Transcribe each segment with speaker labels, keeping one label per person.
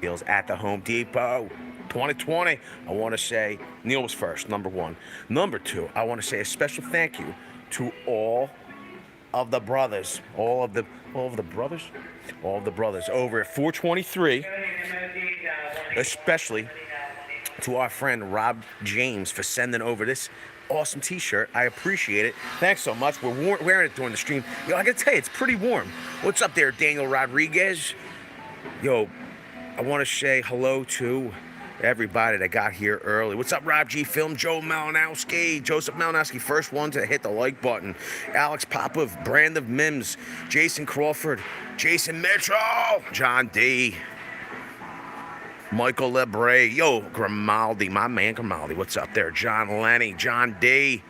Speaker 1: deals at the Home Depot. 2020, I want to say Neil was first, number one. Number two, I want to say a special thank you to all of the brothers, all of the brothers over at 423, especially to our friend Rob James for sending over this awesome t-shirt. I appreciate it. Thanks so much. We're wearing it during the stream. Yo, I gotta tell you, it's pretty warm. What's up there, Daniel Rodriguez? Yo, I want to say hello to everybody that got here early. What's up, Rob G Film? Joe Malinowski, Joseph Malinowski, first one to hit the like button. Alex Popov, Brand of Mims, Jason Crawford, Jason Mitchell, John D, Michael Lebre, yo, Grimaldi, my man Grimaldi, what's up there? John Lenny, John D.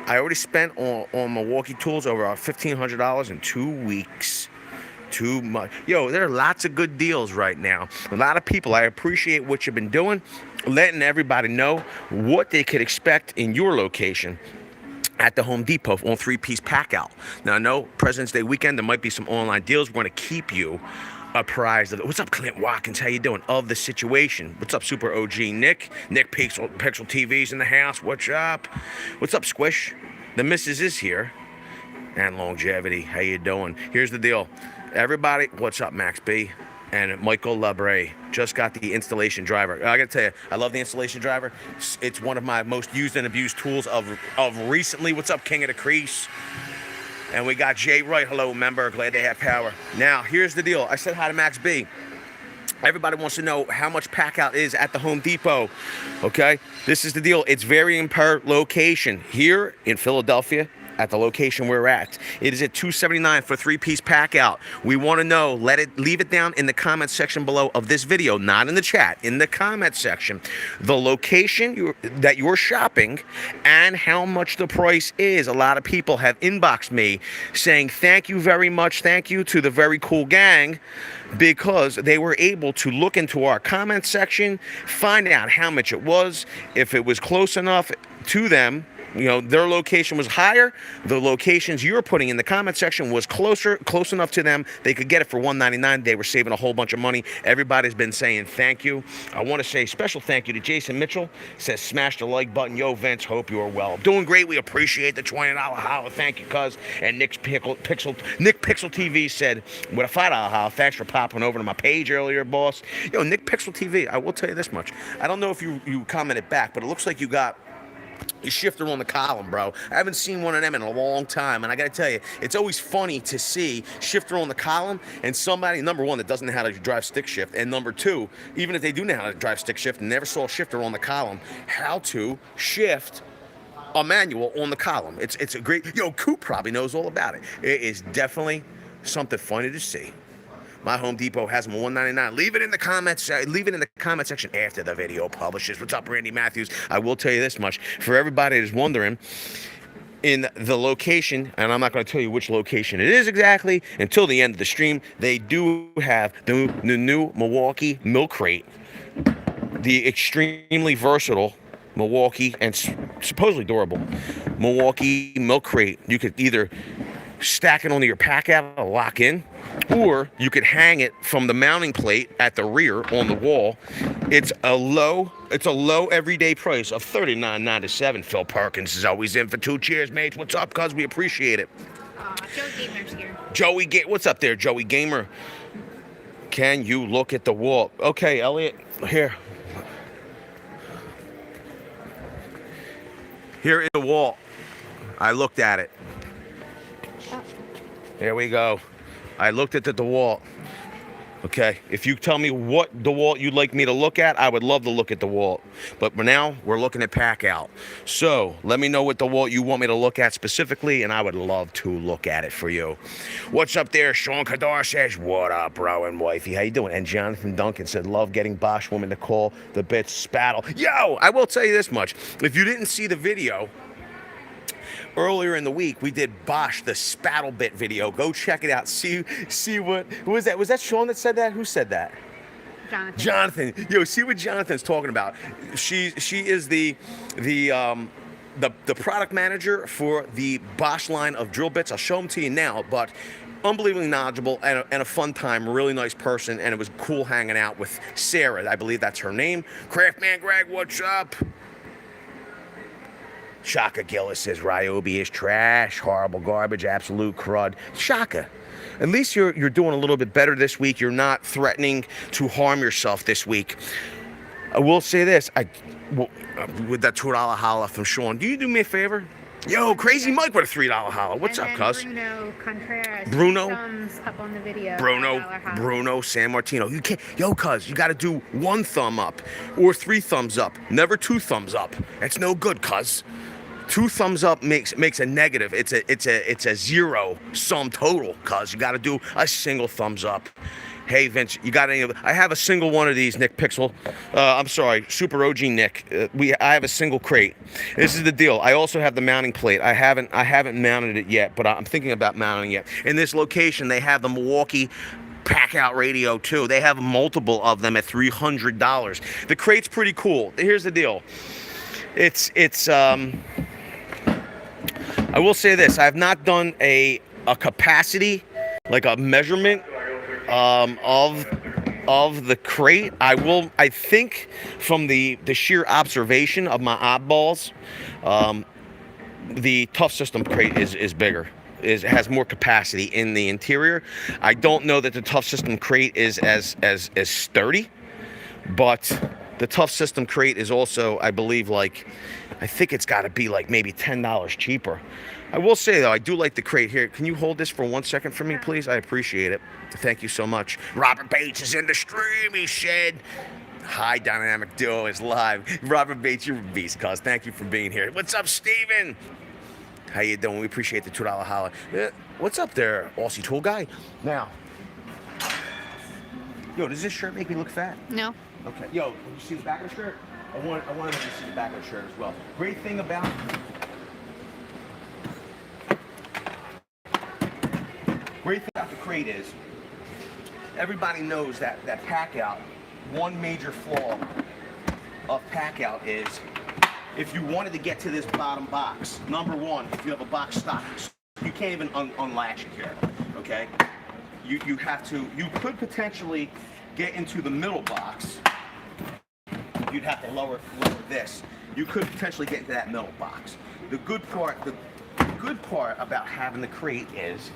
Speaker 1: I already spent on Milwaukee tools over $1,500 in 2 weeks. Too much. Yo, there are lots of good deals right now. A lot of people, I appreciate what you've been doing, letting everybody know what they could expect in your location at the Home Depot on 3-piece pack out. Now, I know President's Day weekend, there might be some online deals. We're going to keep you apprised of it. What's up, Clint Watkins? How you doing? Of the situation. What's up, Super OG Nick? Nick Pixel TV's in the house. What's up? What's up, Squish? The missus is here. And Longevity. How you doing? Here's the deal. Everybody, what's up, Max B? And Michael Lebre just got the installation driver. I gotta tell you, I love the installation driver. It's one of my most used and abused tools of recently. What's up, King of the Crease? And we got Jay Wright. Hello, member. Glad they have power. Now, here's the deal. I said hi to Max B. Everybody wants to know how much pack out is at the Home Depot. Okay? This is the deal. It's varying per location. Here in Philadelphia, at the location we're at, it is at $279 for 3-piece pack out. We want to know, leave it down in the comment section below of this video, not in the chat, in the comment section, the location that you're shopping and how much the price is. A lot of people have inboxed me saying thank you very much, thank you to the very cool gang, because they were able to look into our comment section, find out how much it was, if it was close enough to them. You know, their location was higher. The locations you're putting in the comment section was close enough to them. They could get it for $199. They were saving a whole bunch of money. Everybody's been saying thank you. I want to say special thank you to Jason Mitchell. Says smash the like button. Yo, Vince, hope you are well. Doing great. We appreciate the $20 holla. Thank you, cuz. And Nick Pixel TV said with a $5 holla. Thanks for popping over to my page earlier, boss. Yo, Nick Pixel TV. I will tell you this much. I don't know if you commented back, but it looks like you got your shifter on the column, bro. I haven't seen one of them in a long time, and I gotta tell you, it's always funny to see shifter on the column and somebody, number one, that doesn't know how to drive stick shift, and number two, even if they do know how to drive stick shift and never saw a shifter on the column, how to shift a manual on the column. It's a great, yo, Coop probably knows all about it. It is definitely something funny to see. My Home Depot has them $199. Leave it in the comments. Leave it in the comment section after the video publishes. What's up, Randy Matthews? I will tell you this much. For everybody that's wondering, in the location, and I'm not going to tell you which location it is exactly until the end of the stream, they do have the new Milwaukee Milk Crate, the extremely versatile Milwaukee and supposedly durable Milwaukee Milk Crate. You could either stack it onto your pack out, lock in, or you could hang it from the mounting plate at the rear on the wall. It's a low everyday price of $39.97. Phil Perkins is always in for 2 cheers, mates. What's up, cuz? We appreciate it.
Speaker 2: Joe Gamer's here.
Speaker 1: What's up there, Joey Gamer? Can you look at the wall? Okay, Elliot, here. Here is the wall. I looked at it. There we go. I looked at the DeWalt. Okay, if you tell me what DeWalt you'd like me to look at, I would love to look at DeWalt. But for now, we're looking at pack out. So let me know what DeWalt you want me to look at specifically, and I would love to look at it for you. What's up there? Sean Kadar says, what up, bro and wifey? How you doing? And Jonathan Duncan said, love getting Bosch woman to call the bits spattle. Yo, I will tell you this much. If you didn't see the video, earlier in the week, we did Bosch, the Spattle Bit video. Go check it out. See what, who was that? Was that Sean that said that? Who said that? Jonathan. Yo, see what Jonathan's talking about. She is the product manager for the Bosch line of drill bits. I'll show them to you now, but unbelievably knowledgeable and a fun time, really nice person, and it was cool hanging out with Sarah. I believe that's her name. Craftman Greg, what's up? Shaka Gillis says Ryobi is trash, horrible garbage, absolute crud. Shaka, at least you're doing a little bit better this week. You're not threatening to harm yourself this week. I will say this, with that $2 holla from Sean, do you do me a favor? Yo, Crazy Mike with a $3 holla. What's up, cuz?
Speaker 2: Bruno Contreras.
Speaker 1: Bruno?
Speaker 2: Thumbs up on the video.
Speaker 1: Bruno San Martino. You can't, yo, cuz, you got to do 1 thumb up or 3 thumbs up. Never 2 thumbs up. That's no good, cuz. 2 thumbs up makes a negative. It's a 0 sum total, cuz. You got to do a single thumbs up. Hey, Vince, you got any of? I have a single one of these, Nick Pixel. I'm sorry, Super OG Nick. I have a single crate. This is the deal. I also have the mounting plate. I haven't mounted it yet, but I'm thinking about mounting it. In this location, they have the Milwaukee pack-out radio too. They have multiple of them at $300. The crate's pretty cool. Here's the deal. I will say this. I have not done a capacity, like a measurement of the crate. I think from the sheer observation of my oddballs, the Tough System crate is bigger. It has more capacity in the interior. I don't know that the Tough System crate is as sturdy, but the Tough System crate is also, I believe, I think it's got to be like maybe $10 cheaper. I will say, though, I do like the crate here. Can you hold this for 1 second for me, please? I appreciate it. Thank you so much. Robert Bates is in the stream, he said. Hi, Dynamic Duo is live. Robert Bates, you're a beast, cuz. Thank you for being here. What's up, Steven? How you doing? We appreciate the $2 holla. What's up there, Aussie Tool Guy? Now, yo, does this shirt make me look fat?
Speaker 2: No.
Speaker 1: Okay. Yo, can you see the back of the shirt? I want to make you see the back of the shirt as well. Great thing about the crate is everybody knows that pack out. One major flaw of pack out is if you wanted to get to this bottom box, number one, if you have a box stock, you can't even unlatch it here. Okay? You could potentially get into the middle box. You'd have to lower this. You could potentially get into that middle box. The good part about having the crate is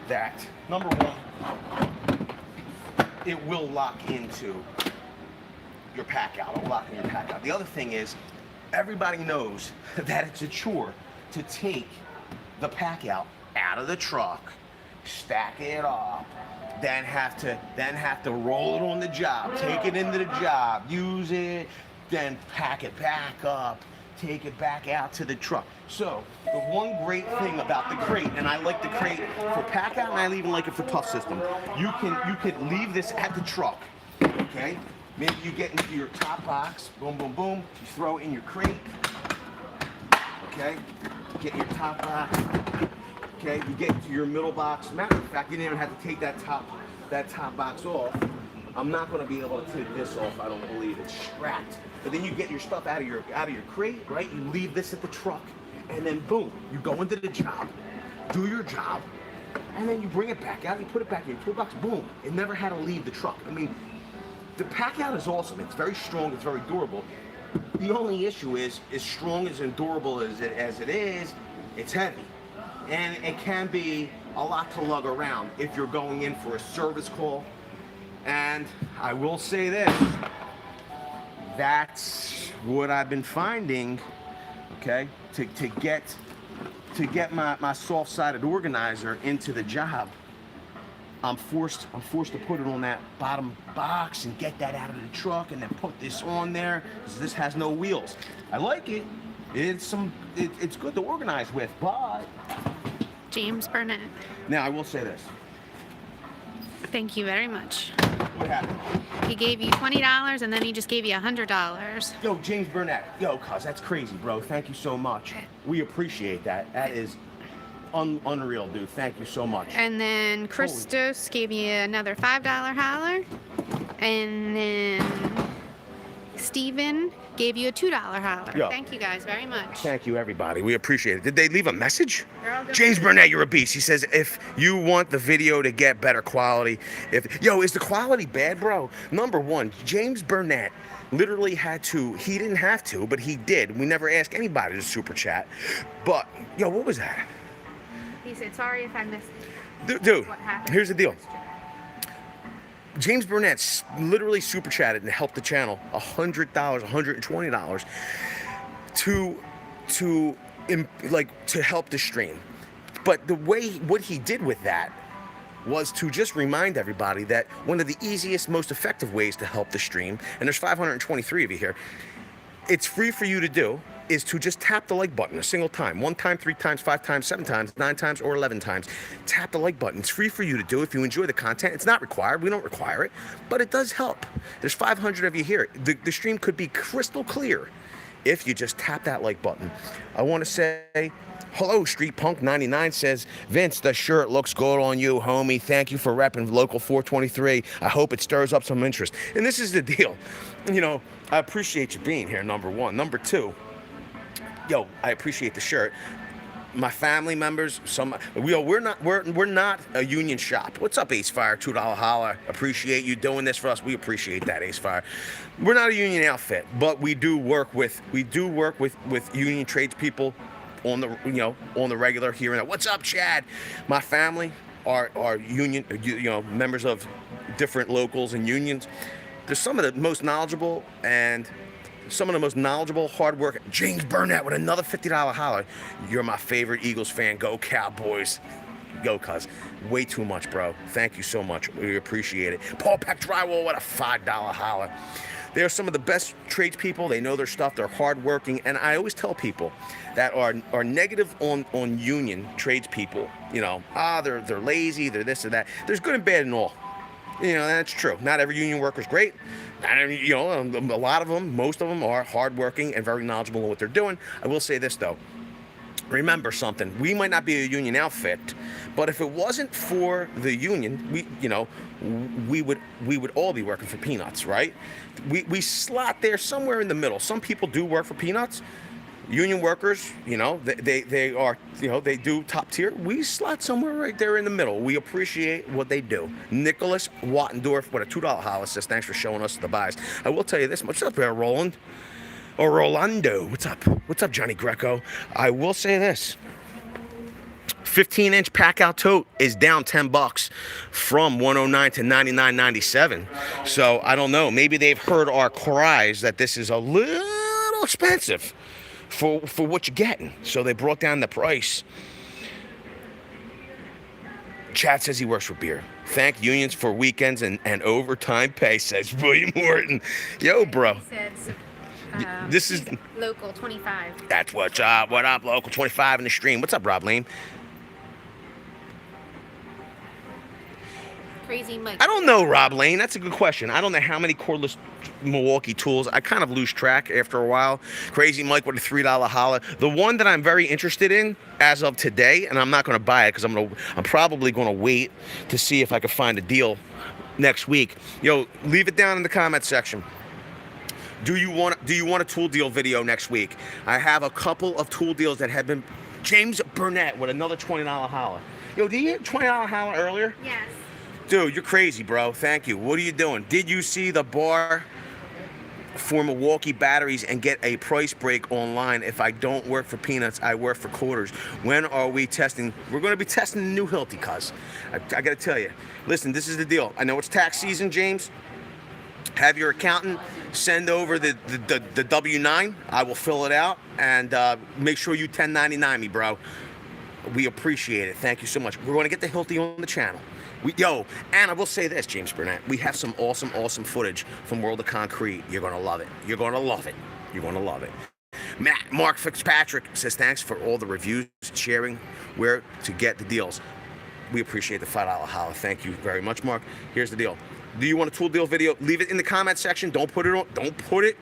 Speaker 1: that, number one, it will lock into your pack out. It'll lock in your pack out. The other thing is, everybody knows that it's a chore to take the pack out of the truck, stack it up, then have to roll it on the job, take it into the job, use it, then pack it back up, take it back out to the truck. So the one great thing about the crate, and I like the crate for pack out, and I even like it for Tough System. You can leave this at the truck, okay? Maybe you get into your top box, boom, boom, boom. You throw it in your crate, okay? Get your top box, okay? You get into your middle box. Matter of fact, you didn't even have to take that top box off. I'm not going to be able to take this off. I don't believe it's strapped. But then you get your stuff out of your crate, right? You leave this at the truck, and then boom, you go into the job, do your job, and then you bring it back out. You put it back in your toolbox. Boom! It never had to leave the truck. I mean, the pack out is awesome. It's very strong. It's very durable. The only issue is, as strong as and durable as it is, it's heavy, and it can be a lot to lug around if you're going in for a service call. And I will say this, that's what I've been finding, okay, to get my soft-sided organizer into the job. I'm forced to put it on that bottom box and get that out of the truck and then put this on there, because this has no wheels. I like it. It's good to organize with, but...
Speaker 2: James Burnett.
Speaker 1: Now, I will say this.
Speaker 2: Thank you very much.
Speaker 1: What happened?
Speaker 2: He gave you $20 and then he just gave you $100.
Speaker 1: Yo, James Burnett. Yo, cuz, that's crazy, bro. Thank you so much. We appreciate that. That is unreal, dude. Thank you so much.
Speaker 2: And then Christos gave you another $5 holler. And then Steven gave you a $2 holler.
Speaker 1: Yo.
Speaker 2: Thank you guys very much.
Speaker 1: Thank you, everybody. We appreciate it. Did they leave a message?
Speaker 2: They're all good.
Speaker 1: James Burnett, you're a beast. He says, if you want the video to get better quality, is the quality bad, bro? Number one, James Burnett literally he didn't have to, but he did. We never asked anybody to super chat. But, what was that?
Speaker 2: He said, sorry if I missed it.
Speaker 1: Dude,
Speaker 2: What happened?
Speaker 1: here's the deal. James Burnett literally super chatted and helped the channel $100, $120 to help the stream. But what he did with that was to just remind everybody that one of the easiest, most effective ways to help the stream, and there's 523 of you here, it's free for you to do, is to just tap the like button a single time. 1 time, 3 times, 5 times, 7 times, 9 times, or 11 times. Tap the like button. It's free for you to do if you enjoy the content. It's not required. We don't require it, but it does help. There's 500 of you here. The stream could be crystal clear if you just tap that like button. I want to say, hello, Street Punk 99 says, Vince, the shirt looks good on you, homie. Thank you for repping Local 423. I hope it stirs up some interest. And this is the deal. I appreciate you being here, number one. Number two, I appreciate the shirt. My family members, we're not a union shop. What's up, Ace Fire? $2 holler. Appreciate you doing this for us. We appreciate that, Ace Fire. We're not a union outfit, but we do work with union tradespeople on the regular here and there. What's up, Chad? My family are union, members of different locals and unions. They're some of the most knowledgeable hard work. James Burnett with another $50 holler. You're my favorite Eagles fan. Go Cowboys. Go, cuz. Way too much, bro. Thank you so much. We appreciate it. Paul Peck Drywall with a $5 holler. They're some of the best tradespeople. They know their stuff. They're hardworking. And I always tell people that are negative on union tradespeople, they're lazy, they're this or that. There's good and bad in all. That's true. Not every union worker is great. A lot of them, most of them are hardworking and very knowledgeable in what they're doing. I will say this, though. Remember something. We might not be a union outfit, but if it wasn't for the union, we would all be working for peanuts, right? We slot there somewhere in the middle. Some people do work for peanuts. Union workers, they are, they do top tier. We slot somewhere right there in the middle. We appreciate what they do. Nicholas Wattendorf with a $2 holler says, thanks for showing us the buys. I will tell you this much. What's up there, Roland? Or Rolando? What's up? What's up, Johnny Greco? I will say this. 15-inch pack-out tote is down $10 from $109 to $99.97. So I don't know. Maybe they've heard our cries that this is a little expensive for what you're getting. So they brought down the price. Chad says he works for beer. Thank unions for weekends and overtime pay, says William Morton. Yo, bro.
Speaker 2: He says,
Speaker 1: this is
Speaker 2: Local 25.
Speaker 1: That's what's up. What up, Local 25 in the stream? What's up, Rob Lane?
Speaker 2: Crazy Mike.
Speaker 1: I don't know, Rob Lane. That's a good question. I don't know how many cordless Milwaukee tools. I kind of lose track after a while. Crazy Mike with a $3 holler. The one that I'm very interested in as of today, and I'm not going to buy it because I'm probably going to wait to see if I can find a deal next week. Leave it down in the comment section. Do you want a tool deal video next week? I have a couple of tool deals that have been. James Burnett with another $20 holler. Did you get $20 holler earlier?
Speaker 2: Yes.
Speaker 1: Dude, you're crazy, bro. Thank you. What are you doing? Did you see the bar for Milwaukee batteries and get a price break online? If I don't work for peanuts, I work for quarters. When are we testing? We're going to be testing the new Hilti, cuz. I got to tell you. Listen, this is the deal. I know it's tax season, James. Have your accountant send over the W-9. I will fill it out and make sure you 1099 me, bro. We appreciate it. Thank you so much. We're going to get the Hilti on the channel. And I will say this, James Burnett, we have some awesome footage from World of Concrete. You're going to love it. You're going to love it. You're going to love it. Mark Fitzpatrick says, thanks for all the reviews, sharing where to get the deals. We appreciate the $5 holler. Thank you very much, Mark. Here's the deal. Do you want a tool deal video? Leave it in the comment section. Don't put it.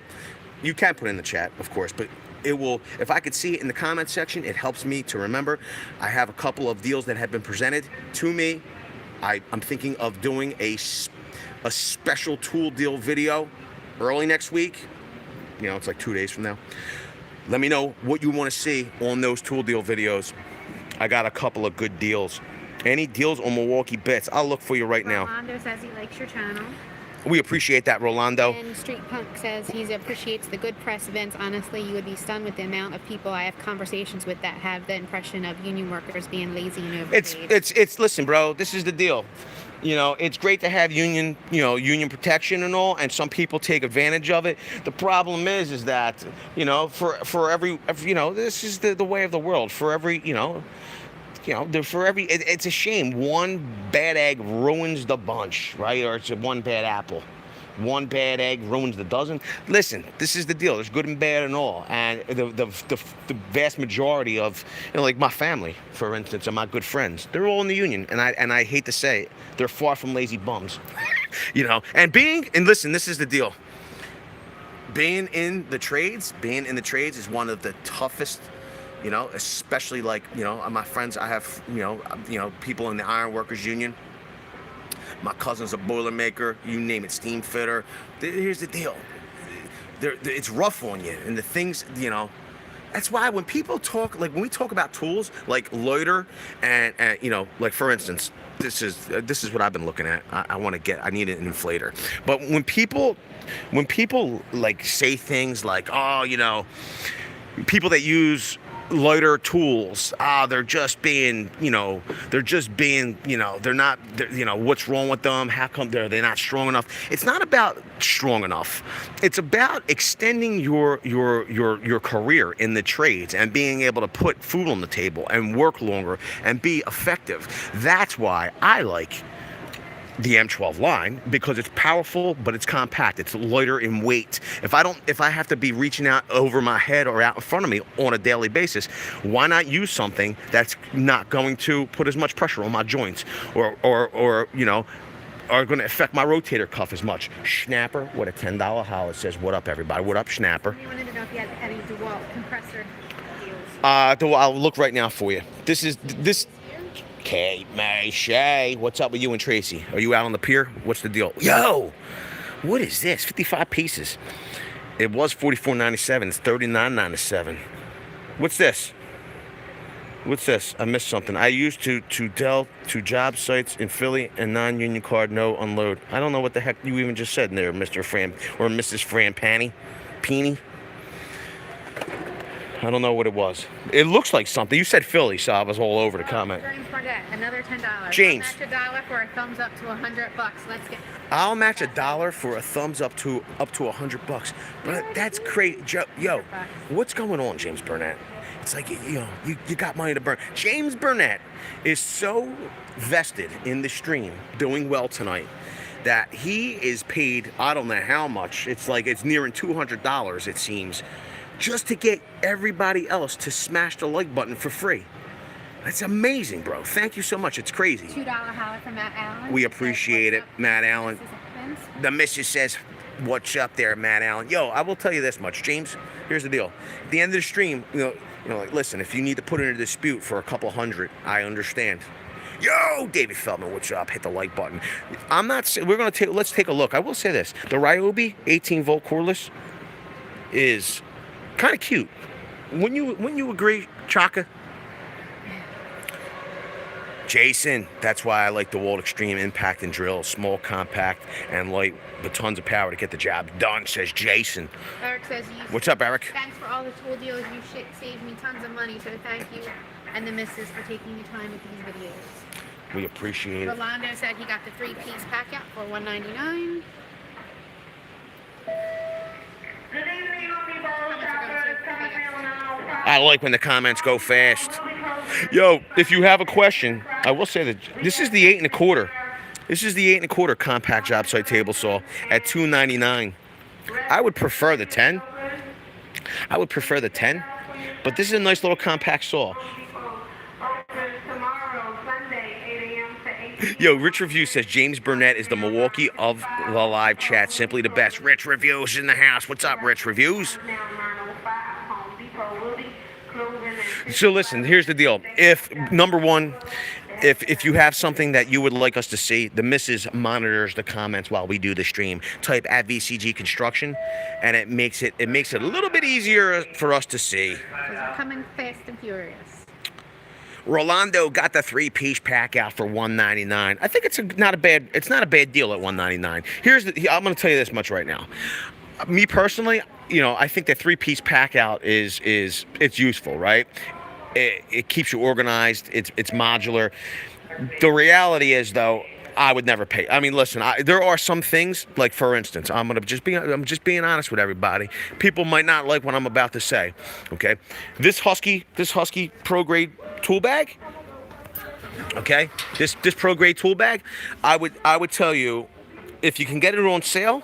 Speaker 1: You can put it in the chat, of course, but it will, if I could see it in the comment section, it helps me to remember. I have a couple of deals that have been presented to me. I'm thinking of doing a special tool deal video early next week. You know, it's like 2 days from now. Let me know what you want to see on those tool deal videos. I got a couple of good deals. Any deals on Milwaukee bits, I'll look for you right now.
Speaker 2: Rolando says he likes your channel.
Speaker 1: We appreciate that, Rolando.
Speaker 2: And Street Punk says he appreciates the good press events. Honestly, you would be stunned with the amount of people I have conversations with that have the impression of union workers being lazy and overpaid.
Speaker 1: It's listen, bro, this is the deal. You know, it's great to have union protection and all, and some people take advantage of it. The problem is that, you know, for every you know, this is the way of the world. For every, it's a shame. One bad egg ruins the bunch, right? Or it's one bad apple. One bad egg ruins the dozen. Listen, this is the deal. There's good and bad and all. And the vast majority of, you know, like my family, for instance, and my good friends, they're all in the union. And I hate to say it, they're far from lazy bums. You know, and listen, this is the deal. Being in the trades is one of the toughest. You know, especially like, you know, my friends, I have, you know, people in the Iron Workers Union. My cousin's a boilermaker, you name it, steam fitter. Here's the deal. It's rough on you. And the things, you know, that's why when people talk, like when we talk about tools, like loiter and you know, like for instance, this is what I've been looking at. I need an inflator. But when people like say things like, oh, you know, people that use lighter tools, they're just being, you know, they're not, you know, what's wrong with them? How come they're not strong enough? It's not about strong enough. It's about extending your career in the trades and being able to put food on the table and work longer and be effective. That's why I like the M12 line, because it's powerful, but it's compact. It's lighter in weight. If I have to be reaching out over my head or out in front of me on a daily basis, why not use something that's not going to put as much pressure on my joints or you know, are going to affect my rotator cuff as much. Schnapper with a $10 holler says, what up, everybody? What up, Schnapper?
Speaker 2: You wanted to know if you had any DeWalt compressor deals.
Speaker 1: I'll look right now for you. This Kate May Shay, what's up with you and Tracy? Are you out on the pier? What's the deal? Yo, what is this? 55 pieces. It was $44.97. It's $39.97. What's this? What's this? I missed something. I used to Dell to job sites in Philly and non-union card, no unload. I don't know what the heck you even just said in there, Mr. Fran or Mrs. Fran Peeny. I don't know what it was. It looks like something. You said Philly, so I was all over the comment.
Speaker 2: James Barnett, another $10.
Speaker 1: James.
Speaker 2: I'll match $1 for a thumbs up to $100. Let's get.
Speaker 1: I'll match $1 for a thumbs up to $100. But that's crazy. Yo, what's going on, James Burnett? It's like, you know, you got money to burn. James Burnett is so vested in the stream, doing well tonight, that he is paid, I don't know how much. It's like it's nearing $200, it seems, just to get everybody else to smash the like button for free. That's amazing, bro. Thank you so much. It's crazy.
Speaker 2: $2 holler from Matt Allen.
Speaker 1: We appreciate it, Matt Allen. The missus says, what's up there, Matt Allen? Yo, I will tell you this much. James, here's the deal. At the end of the stream, you know, like, listen, if you need to put in a dispute for a couple hundred, I understand. Yo, David Feldman, what's up? Hit the like button. I'm not saying, let's take a look. I will say this. The Ryobi 18-volt cordless is kind of cute. Wouldn't you agree, Chaka? Jason, that's why I like the DeWalt Extreme Impact and Drill. Small, compact, and light, but tons of power to get the job done, says Jason.
Speaker 2: Eric says,
Speaker 1: what's up, Eric?
Speaker 2: Thanks for all the tool deals. You saved me tons of money, so thank you and the missus for taking the time with these videos.
Speaker 1: We appreciate it.
Speaker 2: Rolando said he got the 3-piece pack out for $199.
Speaker 1: I like when the comments go fast. Yo, if you have a question, I will say that this is the 8 1/4. This is the 8 1/4 compact job site table saw at $299. I would prefer the 10. But this is a nice little compact saw. Yo, Rich Review says James Burnett is the Milwaukee of the live chat. Simply the best. Rich Reviews in the house. What's up, Rich Reviews? So listen, here's the deal. If, number one, if you have something that you would like us to see, the missus monitors the comments while we do the stream. Type at VCG Construction, and it makes it a little bit easier for us to see.
Speaker 2: Because we're coming fast and furious.
Speaker 1: Rolando got the 3-piece pack out for $199. I think it's not a bad deal at $199. I'm going to tell you this much right now. Me personally, I think the 3-piece pack out is it's useful, right? It keeps you organized. It's modular. The reality is, though, I would never pay. I mean, listen, there are some things, like for instance, I'm just being honest with everybody. People might not like what I'm about to say. Okay, this Husky Pro Grade tool bag. Okay, this Pro Grade tool bag, I would tell you, if you can get it on sale.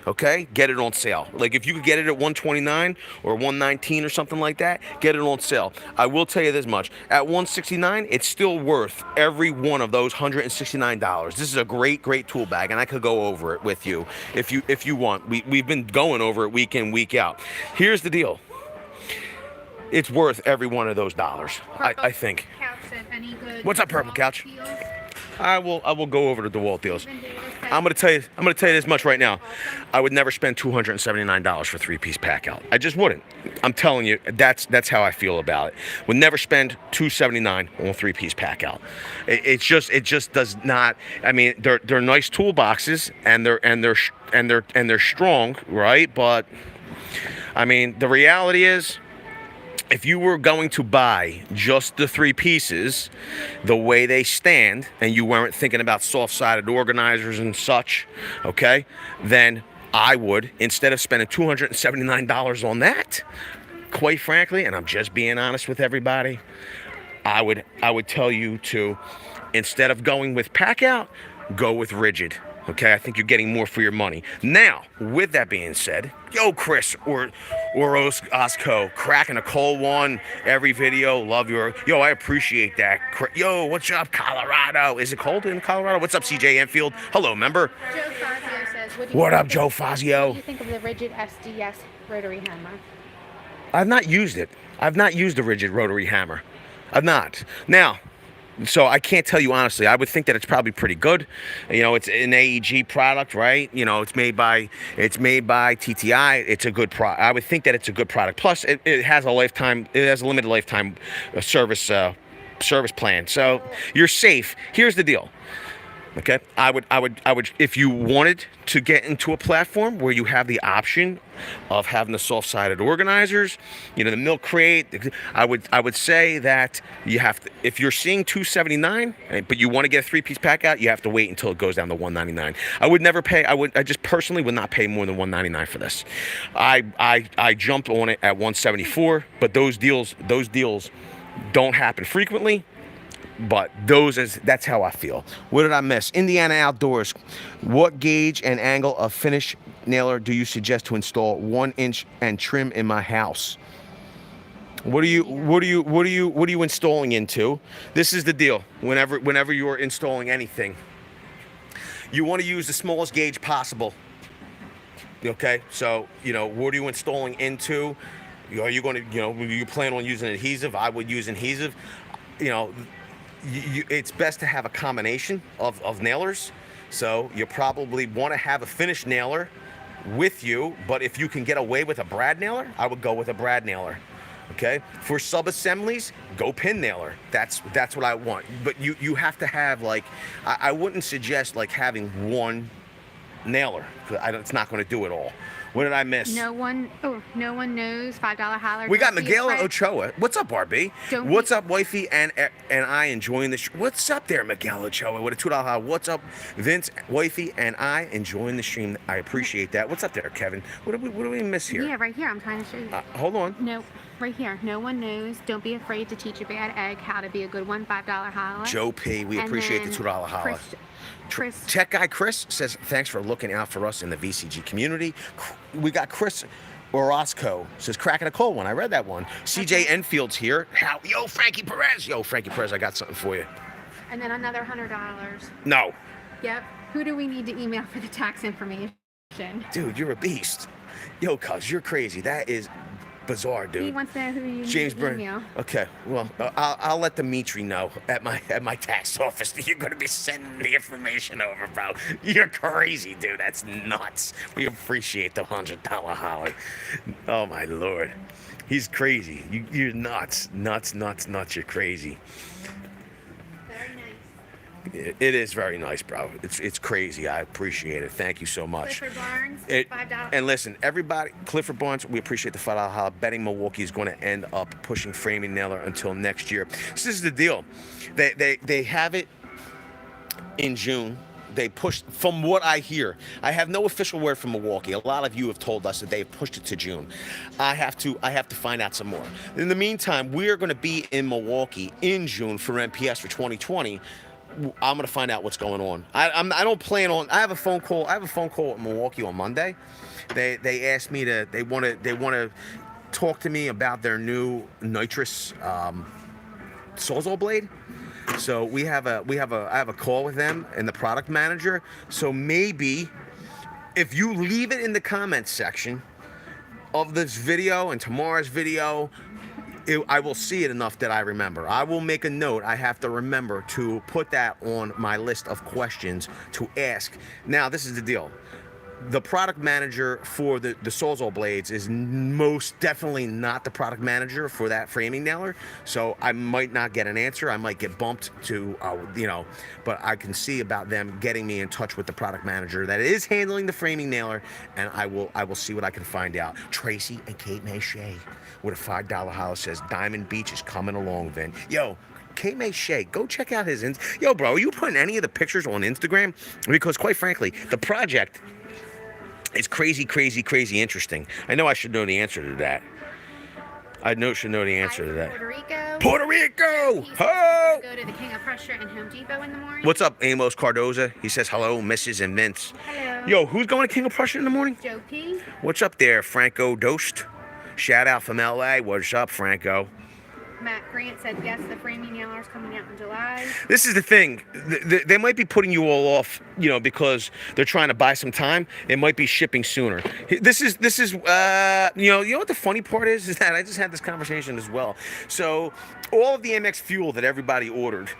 Speaker 1: Okay, get it on sale. Like if you could get it at $129 or $119 or something like that, get it on sale. I will tell you this much: at $169, it's still worth every one of those $169. This is a great tool bag, and I could go over it with you if you want. We've been going over it week in, week out. Here's the deal: it's worth every one of those dollars. I think. What's up, Purple Couch? I will go over to DeWalt deals. I'm gonna tell you this much right now. I would never spend $279 for 3-piece pack out. I just wouldn't. I'm telling you, that's how I feel about it. Would never spend $279 on a 3-piece pack out. It just does not. I mean, they're nice toolboxes and they're strong, right? But I mean, the reality is, if you were going to buy just the 3 pieces, the way they stand, and you weren't thinking about soft-sided organizers and such, okay, then I would, instead of spending $279 on that, quite frankly, and I'm just being honest with everybody, I would tell you to, instead of going with pack out, go with Ridgid. Okay, I think you're getting more for your money. Now, with that being said, yo, Chris or Osco, cracking a cold one every video. Love your, yo, I appreciate that. Yo, what's up, Colorado? Is it cold in Colorado? What's up, CJ Enfield? Hello, member.
Speaker 2: Joe Fazio says,
Speaker 1: what up, Joe Fazio?
Speaker 2: What do you think of the Ridgid SDS rotary hammer?
Speaker 1: I've not used it. I've not used a Ridgid rotary hammer. I've not. Now, so I can't tell you honestly. I would think that it's probably pretty good. It's an AEG product, right? It's made by TTI. It's a good product. I would think that it's a good product. Plus, it has a limited lifetime service plan. So you're safe. Here's the deal. Okay, I would, if you wanted to get into a platform where you have the option of having the soft-sided organizers, the milk crate, I would say that you have to, if you're seeing $279, but you want to get a 3-piece pack out, you have to wait until it goes down to $199. I just personally would not pay more than $199 for this. I jumped on it at $174, but those deals don't happen frequently. But that's how I feel. What did I miss? Indiana Outdoors. What gauge and angle of finish nailer do you suggest to install 1 inch and trim in my house? What are you installing into? This is the deal. Whenever you're installing anything, you want to use the smallest gauge possible. Okay? So, what are you installing into? Are you going to, you plan on using adhesive? I would use adhesive. It's best to have a combination of nailers. So you probably want to have a finished nailer with you, but if you can get away with a brad nailer, I would go with a brad nailer. Okay, for sub-assemblies, go pin nailer. That's what I want. But you have to have, like, I wouldn't suggest like having one nailer. It's not going to do it all. What did I miss?
Speaker 2: No one knows. $5 holler.
Speaker 1: We got Miguel Ochoa. What's up, RB? What's up, wifey and I enjoying the What's up there, Miguel Ochoa? With a $2 holler. What's up, Vince, wifey and I enjoying the stream. I appreciate that. What's up there, Kevin? What do we miss here?
Speaker 2: Yeah, right here. I'm trying to show you.
Speaker 1: Hold on.
Speaker 2: No, right here. No one knows. Don't be afraid to teach a bad egg how to be a good one. $5 holler.
Speaker 1: Joe P. We appreciate the $2 holler.
Speaker 2: Chris.
Speaker 1: Tech guy Chris says, thanks for looking out for us in the VCG community. We got Chris Orozco says, cracking a cold one. I read that one. CJ Enfield's here. Yo, Frankie Perez. Yo, Frankie Perez, I got something for you.
Speaker 2: And then another $100.
Speaker 1: No.
Speaker 2: Yep. Who do we need to email for the tax information?
Speaker 1: Dude, you're a beast. Yo, cuz, you're crazy. That is bizarre, dude.
Speaker 2: He wants to know who you
Speaker 1: James
Speaker 2: email.
Speaker 1: Byrne. Okay, well, I'll let Dimitri know at my tax office that you're going to be sending the information over, bro. You're crazy, dude. That's nuts. We appreciate the $100 holler. Oh my lord, he's crazy. You're nuts. You're crazy.
Speaker 2: Very nice.
Speaker 1: It is very nice, bro. It's crazy. I appreciate it. Thank you so much.
Speaker 2: Clifford Barnes, $5.
Speaker 1: And listen, everybody, Clifford Barnes, we appreciate the $5 holler. Betting Milwaukee is going to end up pushing Framing Nailer until next year. This is the deal. They have it in June. They pushed, from what I hear, I have no official word from Milwaukee. A lot of you have told us that they've pushed it to June. I have to find out some more. In the meantime, we are going to be in Milwaukee in June for MPS for 2020. I'm gonna find out what's going on. I don't plan on. I have a phone call. I have a phone call with Milwaukee on Monday. They asked me to. They want to talk to me about their new nitrous Sawzall blade. So I have a call with them and the product manager. So maybe if you leave it in the comments section of this video and tomorrow's video, I will see it enough that I remember. I will make a note. I have to remember to put that on my list of questions to ask. Now, this is the deal. The product manager for the Sawzall blades is most definitely not the product manager for that framing nailer. So I might not get an answer. I might get bumped to, but I can see about them getting me in touch with the product manager that is handling the framing nailer, and I will see what I can find out. Tracy and Kate Mache with a $5 holler says Diamond Beach is coming along, Vin. Yo, Kate Mache, go check out his Yo, bro, are you putting any of the pictures on Instagram? Because quite frankly, the project is crazy interesting. I know I should know the answer to that. Should know the answer to that.
Speaker 2: Puerto Rico.
Speaker 1: Puerto Rico!
Speaker 2: He's
Speaker 1: Ho!
Speaker 2: go to the King of Prussia and Home Depot in the morning.
Speaker 1: What's up, Amos Cardoza? He says hello, Mrs. and Vince.
Speaker 2: Hello.
Speaker 1: Yo, who's going to King of Prussia in the morning?
Speaker 2: Joe P.
Speaker 1: What's up there, Franco Dost? Shout out from LA. What's up, Franco?
Speaker 2: Matt Grant said yes, the framing nailer is coming out in July.
Speaker 1: This is the thing. They might be putting you all off, because they're trying to buy some time. It might be shipping sooner. This is you know what the funny part is that I just had this conversation as well. So all of the MX fuel that everybody ordered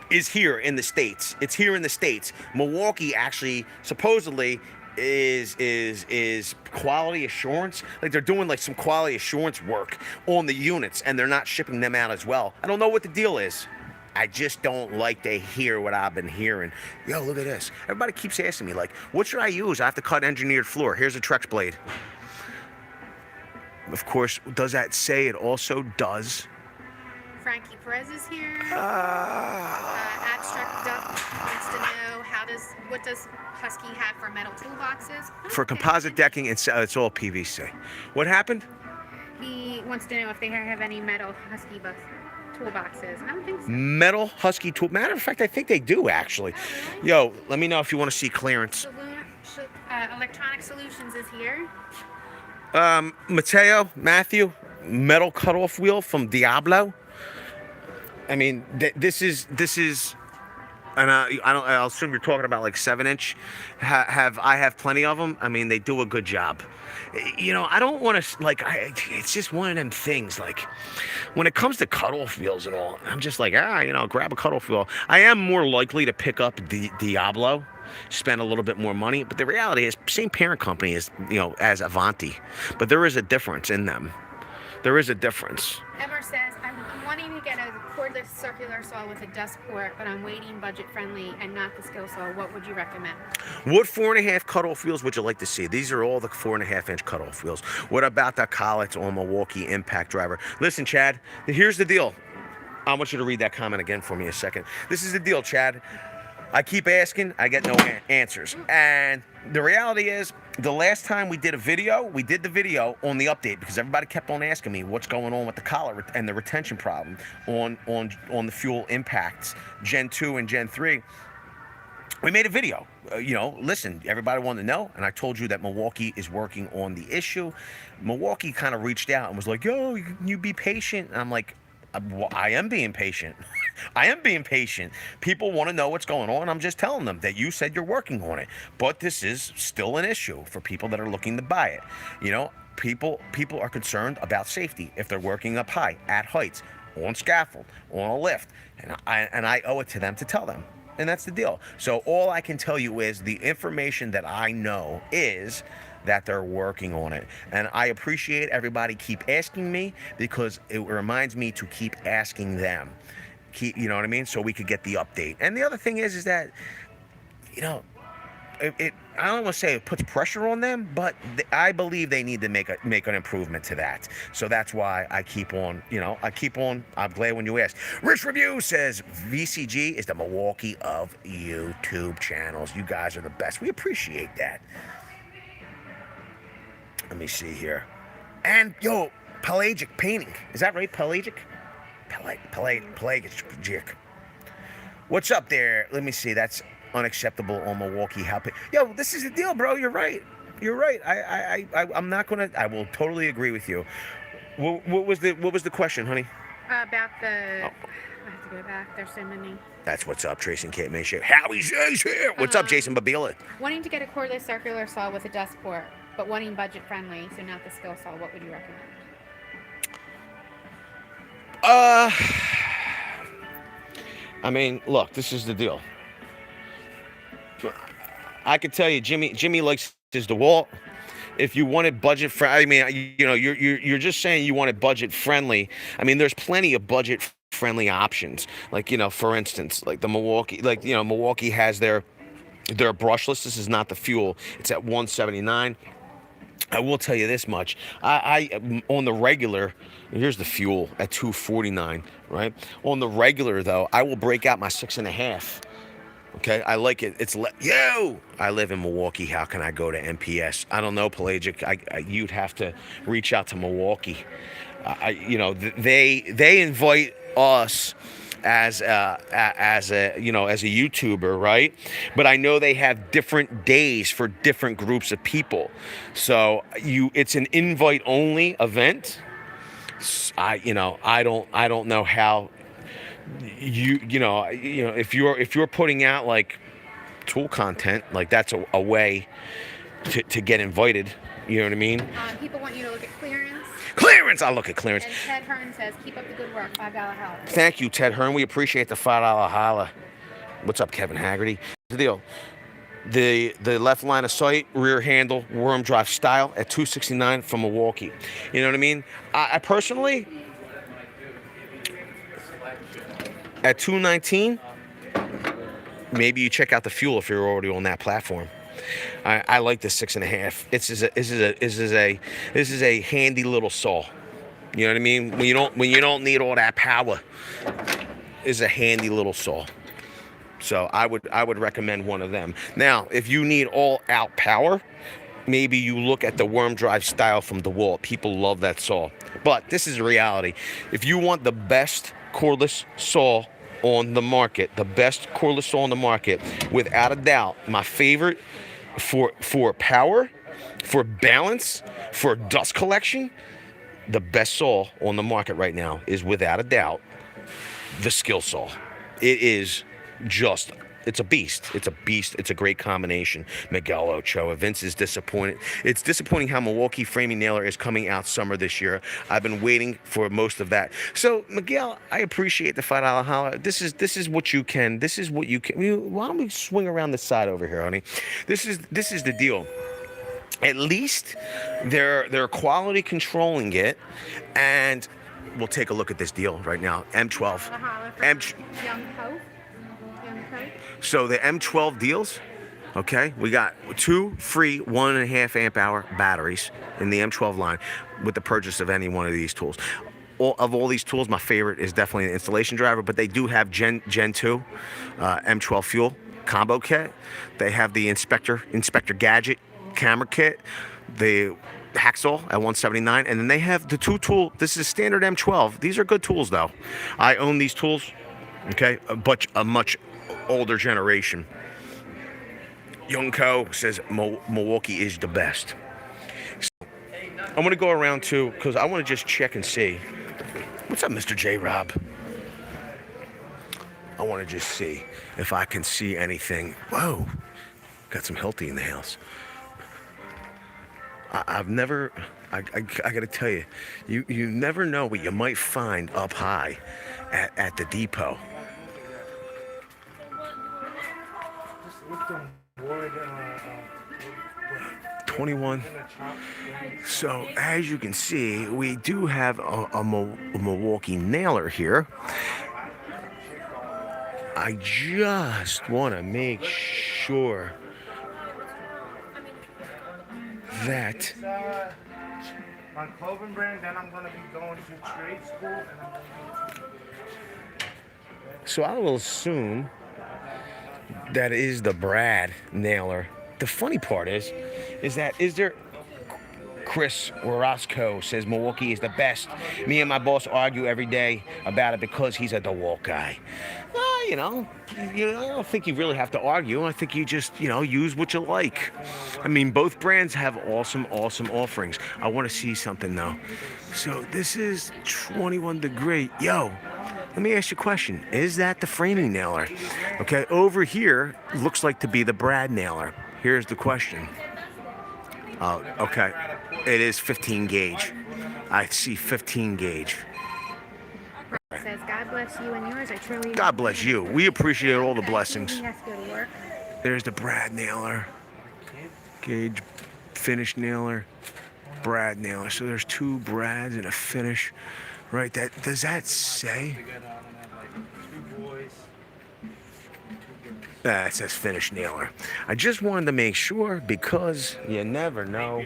Speaker 1: is here in the States. It's here in the States. Milwaukee actually supposedly is quality assurance. Like they're doing like some quality assurance work on the units and they're not shipping them out as well. I don't know what the deal is. I just don't like to hear what I've been hearing. Yo, look at this. Everybody keeps asking me like, what should I use? I have to cut engineered floor. Here's a Trex blade. Of course, does that say it also does?
Speaker 2: Frankie Perez is here. Abstract Duck wants to know what does Husky have for metal toolboxes?
Speaker 1: For composite decking, it's all PVC. What happened?
Speaker 2: He wants to know if they have any metal Husky toolboxes. I don't think so.
Speaker 1: Metal Husky tool. Matter of fact, I think they do actually.
Speaker 2: Oh, really?
Speaker 1: Yo, let me know if you want to see clearance.
Speaker 2: Electronic Solutions is here.
Speaker 1: Matthew, metal cutoff wheel from Diablo. I mean, this is, and I'll assume you're talking about like 7-inch. I have plenty of them. I mean, they do a good job. I don't want to it's just one of them things. Like, when it comes to cutoff wheels and all, I'm just like, grab a cutoff wheel. I am more likely to pick up the Diablo, spend a little bit more money. But the reality is, same parent company as Avanti, but there is a difference in them. There is a difference.
Speaker 2: Emmer says, I'm wanting to get a cordless circular saw with a dust port, but I'm waiting budget friendly and not the skill saw. What would you recommend?
Speaker 1: What 4.5 cutoff wheels would you like to see? These are all the 4.5-inch cutoff wheels. What about the collets on Milwaukee Impact Driver? Listen, Chad, here's the deal. I want you to read that comment again for me a second. This is the deal, Chad. I keep asking, I get no answers. And the reality is, the last time we did the video on the update because everybody kept on asking me what's going on with the collar and the retention problem on the fuel impacts, Gen 2 and Gen 3. We made a video. Listen, everybody wanted to know, and I told you that Milwaukee is working on the issue. Milwaukee kind of reached out and was like, yo, you be patient. And I'm like, I am being patient. I am being patient. People want to know what's going on. I'm just telling them that you said you're working on it. But this is still an issue for people that are looking to buy it. people are concerned about safety if they're working up high, at heights, on scaffold, on a lift, and I owe it to them to tell them. And that's the deal. So all I can tell you is the information that I know is that they're working on it. And I appreciate everybody keep asking me, because it reminds me to keep asking them. You know what I mean? So we could get the update. And the other thing is that, you know, I don't want to say it puts pressure on them, but I believe they need to make an improvement to that. So that's why I keep on, I'm glad when you asked. Rich Review says, VCG is the Milwaukee of YouTube channels. You guys are the best. We appreciate that. Let me see here. And, yo, pelagic painting. Is that right, pelagic? Pelagic. What's up there? Let me see. That's unacceptable on Milwaukee. Yo, this is the deal, bro. You're right. I'm not gonna. I will totally agree with you. What was the question, honey?
Speaker 2: About the. I have to go back. There's so many.
Speaker 1: That's what's up, Tracy and Kate Mayshay. Howie says here. What's up, Jason Babila?
Speaker 2: Wanting to get a cordless circular saw with a dust port, but wanting budget friendly, so not the skill saw. What would you recommend?
Speaker 1: I mean, look, this is the deal. I could tell you, Jimmy likes his DeWalt. If you wanted budget friendly, I mean, you know, you're just saying you wanted budget friendly. I mean, there's plenty of budget friendly options. Like, you know, for instance, like the Milwaukee, like, you know, Milwaukee has their brushless. This is not the fuel. It's at $179. I will tell you this much. I on the regular, here's the fuel at $249, right? On the regular though, I will break out my 6.5. Okay, I like it. I live in Milwaukee. How can I go to MPS? I don't know, Pelagic. You'd have to reach out to Milwaukee. You know, they invite us as a YouTuber, right? But I know they have different days for different groups of people. So it's an invite only event. I don't know how. You know if you're putting out like tool content, like that's a way to get invited. You know what I mean?
Speaker 2: People want you to look at clearance.
Speaker 1: I'll look at clearance.
Speaker 2: And Ted Hearn says, keep up the good work, $5 holla.
Speaker 1: Thank you, Ted Hearn. We appreciate the $5 holla. What's up, Kevin Haggerty? The deal. The left line of sight, rear handle, worm drive style at $269 from Milwaukee. You know what I mean? I personally, at $219, maybe you check out the fuel if you're already on that platform. I like the 6.5. This is a handy little saw. You know what I mean? When you don't need all that power, is a handy little saw. So I would recommend one of them. Now, if you need all out power, maybe you look at the worm drive style from DeWalt. People love that saw. But this is reality. If you want the best cordless saw on the market, without a doubt, my favorite for power, for balance, for dust collection, the best saw on the market right now is without a doubt the skill saw. It is just, it's a beast. It's a great combination. Miguel Ochoa. Vince is disappointed. It's disappointing how Milwaukee Framing Nailer is coming out summer this year. I've been waiting for most of that. So, Miguel, I appreciate the $5 holla. This is what you can. Why don't we swing around the side over here, honey? This is the deal. At least they're quality controlling it, and we'll take a look at this deal right now. M12. So the M12 deals, okay, we got 2 free 1.5 amp hour batteries in the M12 line with the purchase of any one of these tools. All these tools, my favorite is definitely the installation driver, but they do have Gen 2 M12 fuel combo kit. They have the inspector gadget camera kit, the hacksaw at $179, and then they have the 2 tool. This is standard M12. These are good tools though. I own these tools, okay, but a much older generation. Young Co says Milwaukee is the best. So I'm going to go around too, because I want to just check and see. What's up, Mr. J. Rob? I want to just see if I can see anything. Whoa, got some Hilti in the house. I've never I gotta tell you, you never know what you might find up high at the depot.
Speaker 3: Wood,
Speaker 1: 21. So as you can see, we do have a Milwaukee Nailer here. I just want to make sure that
Speaker 3: my clothing brand, then I'm going to be going to trade school. And I'm going
Speaker 1: so I will assume that is the Brad Nailer. The funny part is there Chris Orozco says Milwaukee is the best. Me and my boss argue every day about it because he's a DeWalt guy. Well, I don't think you really have to argue. I think you just, use what you like. I mean, both brands have awesome offerings. I want to see something though. So this is 21 degree. Yo, let me ask you a question. Is that the framing nailer? Okay, over here looks like to be the Brad Nailer. Here's the question. Okay, it is 15 gauge. I see 15 gauge.
Speaker 2: It says, God bless you and yours. I truly.
Speaker 1: God bless you. We appreciate all the blessings.
Speaker 2: He has to go to work.
Speaker 1: There's the Brad Nailer. Gauge, finish nailer, Brad Nailer. So there's two Brads and a finish. Right, does that say? It says finish nailer. I just wanted to make sure because you never know.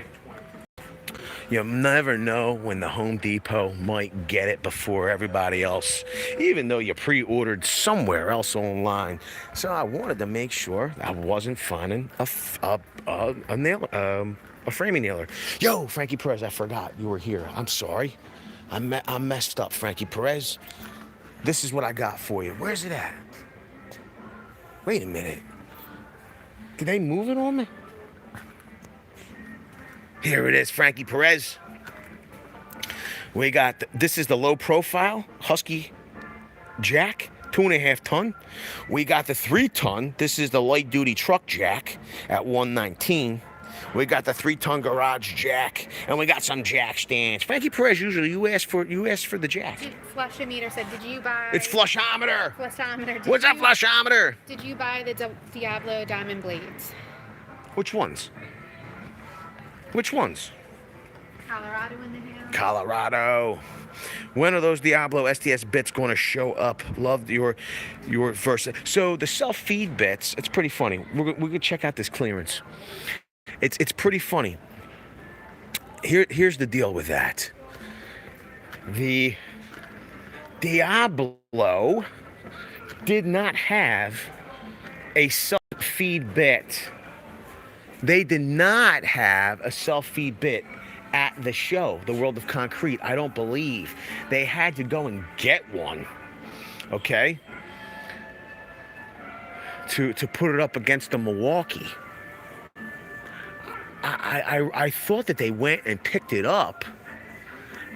Speaker 1: You never know when the Home Depot might get it before everybody else, even though you pre-ordered somewhere else online. So I wanted to make sure I wasn't finding a framing nailer. Yo, Frankie Perez, I forgot you were here. I'm sorry. I messed up, Frankie Perez. This is what I got for you. Where's it at? Wait a minute. Did they move it on me? Here it is, Frankie Perez. We got, this is the low profile Husky Jack, 2.5 ton. We got the 3 ton. This is the light duty truck jack at 119. We got the 3 ton garage jack, and we got some jack stands. Frankie Perez, usually you ask for the jack.
Speaker 2: Flushometer said, did you buy?
Speaker 1: It's Flushometer.
Speaker 2: Flushometer.
Speaker 1: What's up, Flushometer?
Speaker 2: Did you buy the Diablo diamond blades?
Speaker 1: Which ones? Which ones?
Speaker 2: Colorado in the house.
Speaker 1: Colorado. When are those Diablo SDS bits going to show up? Love your verse. So the self-feed bits, it's pretty funny. We're going to check out this clearance. It's pretty funny. Here's the deal with that. The Diablo did not have a self-feed bit. They did not have a self-feed bit at the show, the World of Concrete. I don't believe. They had to go and get one, okay, to put it up against the Milwaukee. I thought that they went and picked it up.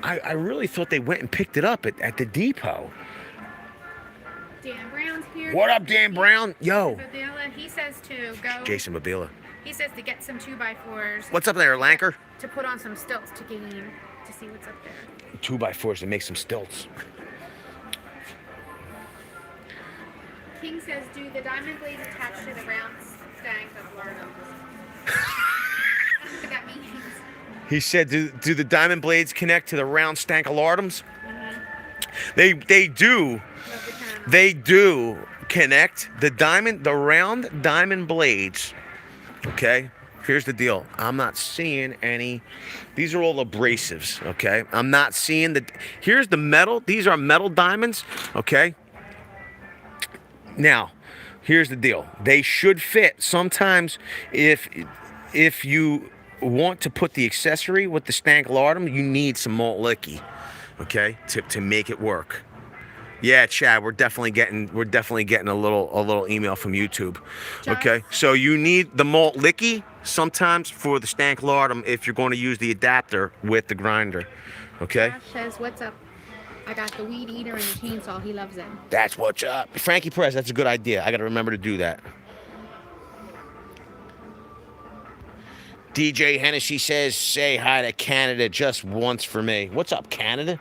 Speaker 1: I really thought they went and picked it up at the depot.
Speaker 2: Dan Brown's here.
Speaker 1: What up, Dan Brown? Yo.
Speaker 2: He says to go.
Speaker 1: Jason Mabila.
Speaker 2: He says to get some 2x4s.
Speaker 1: What's up there, Lanker?
Speaker 2: To put on some stilts to gain, to see what's up there.
Speaker 1: 2x4s to make some stilts.
Speaker 2: King says, do the diamond blades attach to the round stank of Lardos? What that means.
Speaker 1: He said, do the diamond blades connect to the round stank of lardums?
Speaker 2: Mm-hmm.
Speaker 1: They do. They do connect the round diamond blades. Okay, here's the deal. I'm not seeing any. These are all abrasives. Okay, I'm not seeing the. Here's the metal. These are metal diamonds. Okay. Now, here's the deal. They should fit. Sometimes, if you want to put the accessory with the stank lardum, you need some malt licky. Okay, to make it work. Yeah, Chad, we're definitely getting a little email from YouTube. Okay, so you need the malt licky sometimes for the stank lardum if you're going to use the adapter with the grinder. Okay.
Speaker 2: Josh says, "What's up? I got the weed eater and the chainsaw. He loves them."
Speaker 1: That's what's up, Frankie Perez. That's a good idea. I got to remember to do that. DJ Hennessy says, say hi to Canada just once for me. What's up, Canada?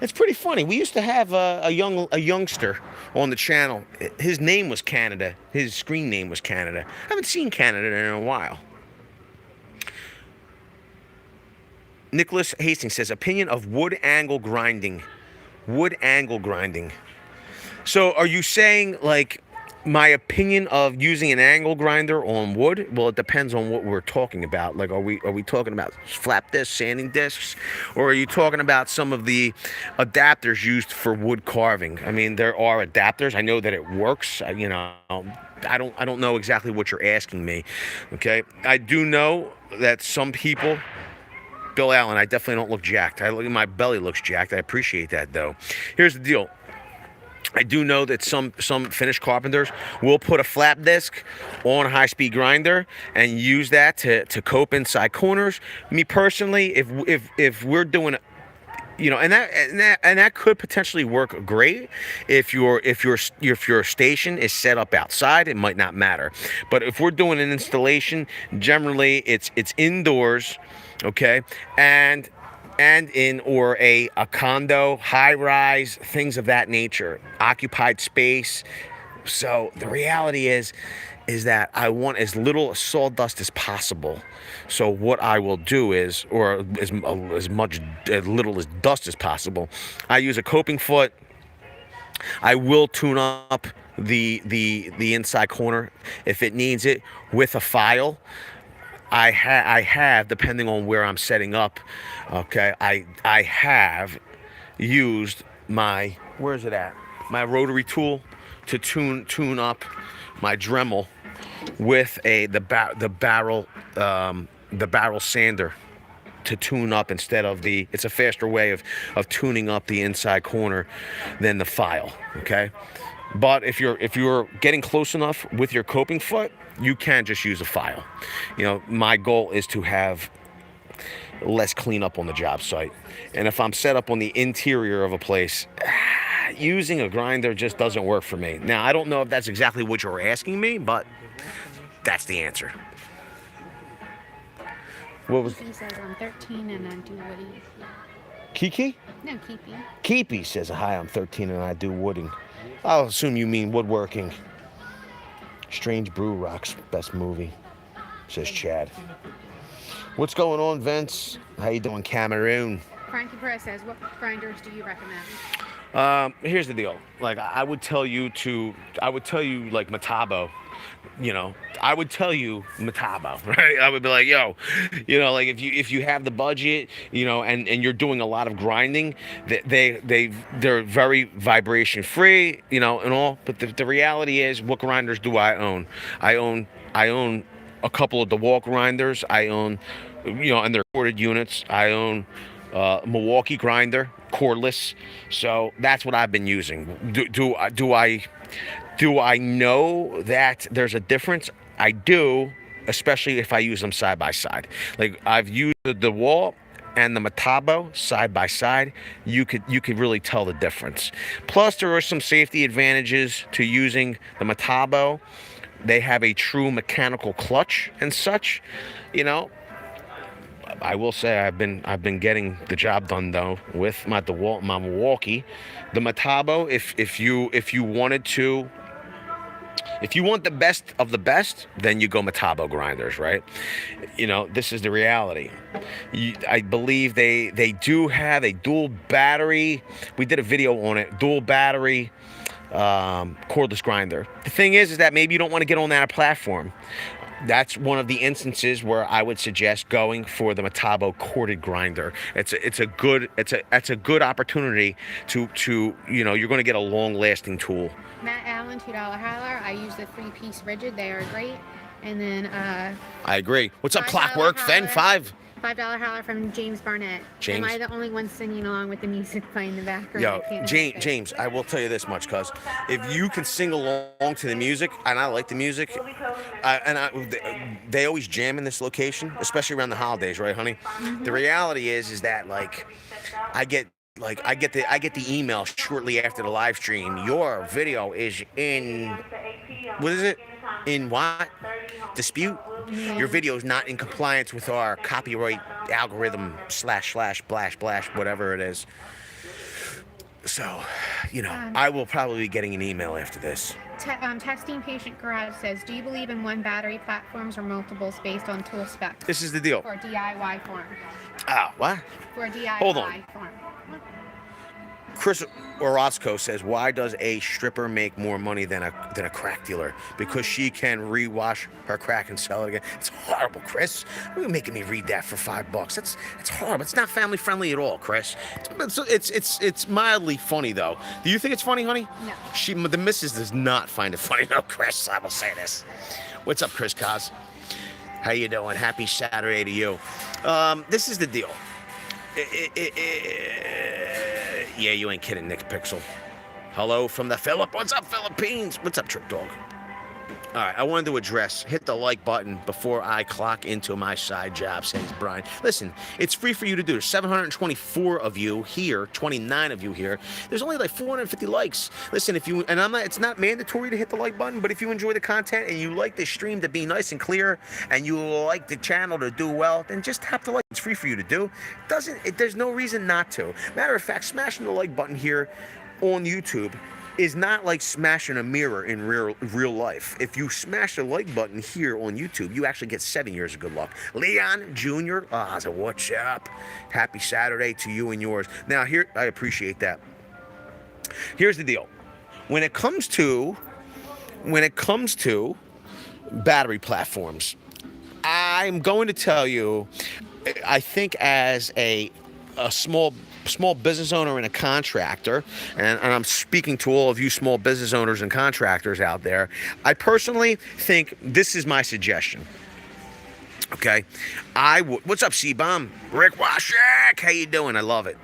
Speaker 1: It's pretty funny. We used to have a youngster on the channel. His name was Canada. His screen name was Canada. I haven't seen Canada in a while. Nicholas Hastings says, opinion of wood angle grinding. Wood angle grinding. So are you saying, like, my opinion of using an angle grinder on wood? Well, it depends on what we're talking about. Like, are we talking about flap discs, sanding discs, or are you talking about some of the adapters used for wood carving? I mean, there are adapters. I know that it works. You know, I don't know exactly what you're asking me. Okay, I do know that some people. Bill Allen, I definitely don't look jacked. My belly looks jacked. I appreciate that, though. Here's the deal. I do know that some finished carpenters will put a flap disc on a high-speed grinder and use that to cope inside corners. Me personally, if we're doing, you know, and that could potentially work great if your station is set up outside. It might not matter, but if we're doing an installation, generally it's indoors, okay, and in or a condo, high rise, things of that nature, occupied space. So the reality is that I want as little sawdust as possible. So what I will do is, or as little as dust as possible, I use a coping foot. I will tune up the inside corner if it needs it with a file. I have, depending on where I'm setting up, okay, I have used my, where's it at? My rotary tool to tune up my Dremel with the barrel sander to tune up instead of it's a faster way of tuning up the inside corner than the file, okay? But if you're getting close enough with your coping foot, you can just use a file. You know, my goal is to have less cleanup on the job site. And if I'm set up on the interior of a place, using a grinder just doesn't work for me. Now, I don't know if that's exactly what you're asking me, but that's the answer. What was?
Speaker 2: He says I'm 13 and I do wooding.
Speaker 1: Kiki?
Speaker 2: No, Keepy.
Speaker 1: Keepy says, hi, I'm 13 and I do wooding. I'll assume you mean woodworking. Strange Brew Rock's best movie, says Chad. What's going on, Vince? How you doing, Cameroon?
Speaker 2: Frankie Perez says, what grinders do you recommend?
Speaker 1: Here's the deal. Like, I would tell you like Metabo. You know, I would tell you Metabo, right? I would be like, yo, you know, like if you have the budget, you know, and you're doing a lot of grinding, they're very vibration free, you know, and all. But the reality is, what grinders do I own? I own a couple of DeWalt grinders. I own, you know, and they're corded units. I own Milwaukee grinder, cordless. So that's what I've been using. Do I know that there's a difference? I do, especially if I use them side by side. Like, I've used the DeWalt and the Metabo side by side. You could really tell the difference. Plus, there are some safety advantages to using the Metabo. They have a true mechanical clutch and such, you know. I will say I've been getting the job done though with my DeWalt, my Milwaukee. The Metabo, if you wanted to. If you want the best of the best, then you go Metabo grinders, right? You know, this is the reality. I believe they do have a dual battery. We did a video on it. Dual battery cordless grinder. The thing is that maybe you don't want to get on that platform. That's one of the instances where I would suggest going for the Metabo corded grinder. It's a good opportunity to you know, you're going to get a long lasting tool.
Speaker 2: Matt Allen, $2 hauler. I use the 3-piece Ridgid. They are great. And then
Speaker 1: I agree. What's up,
Speaker 2: $5
Speaker 1: Clockwork? Then $5
Speaker 2: hauler from James Barnett.
Speaker 1: James.
Speaker 2: Am I the only one singing along with the music playing in the background?
Speaker 1: Yo, James, I will tell you this much, cuz if you can sing along to the music, and I like the music, they always jam in this location, especially around the holidays, right, honey? Mm-hmm. The reality is that, like, I get the email shortly after the live stream. Your video is in, what is it? In what? dispute, your video is not in compliance with our copyright algorithm // whatever it is. So, you know, I will probably be getting an email after this.
Speaker 2: Testing Patient Garage says, do you believe in one battery platforms or multiples based on tool specs?
Speaker 1: This is the deal.
Speaker 2: For DIY form.
Speaker 1: Ah, what?
Speaker 2: For DIY
Speaker 1: Hold on.
Speaker 2: form.
Speaker 1: Chris Orozco says, why does a stripper make more money than a crack dealer? Because she can rewash her crack and sell it again. It's horrible, Chris. You're making me read that for $5. That's horrible. It's not family friendly at all, Chris. It's mildly funny though. Do you think it's funny, honey?
Speaker 2: No.
Speaker 1: The missus does not find it funny. No, Chris. I will say this. What's up, Chris Cos? How you doing? Happy Saturday to you. This is the deal. Yeah, you ain't kidding, Nick Pixel. Hello from the What's up, Philippines? What's up, Trick Dog? All right, I wanted to hit the like button before I clock into my side job, says Brian. Listen, it's free for you to do. There's 724 of you here, 29 of you here. There's only like 450 likes. Listen, it's not mandatory to hit the like button, but if you enjoy the content and you like the stream to be nice and clear and you like the channel to do well, then just tap the like. It's free for you to do. There's no reason not to. Matter of fact, smashing the like button here on YouTube is not like smashing a mirror in real life. If you smash the like button here on YouTube, you actually get 7 years of good luck. Leon Jr. So what's up? Happy Saturday to you and yours. Now here, I appreciate that. Here's the deal. When it comes to battery platforms, I'm going to tell you, I think as a small business owner and a contractor, and I'm speaking to all of you small business owners and contractors out there, I personally think this is my suggestion. Okay, what's up, C-Bomb? Rick Washak, how you doing? I love it.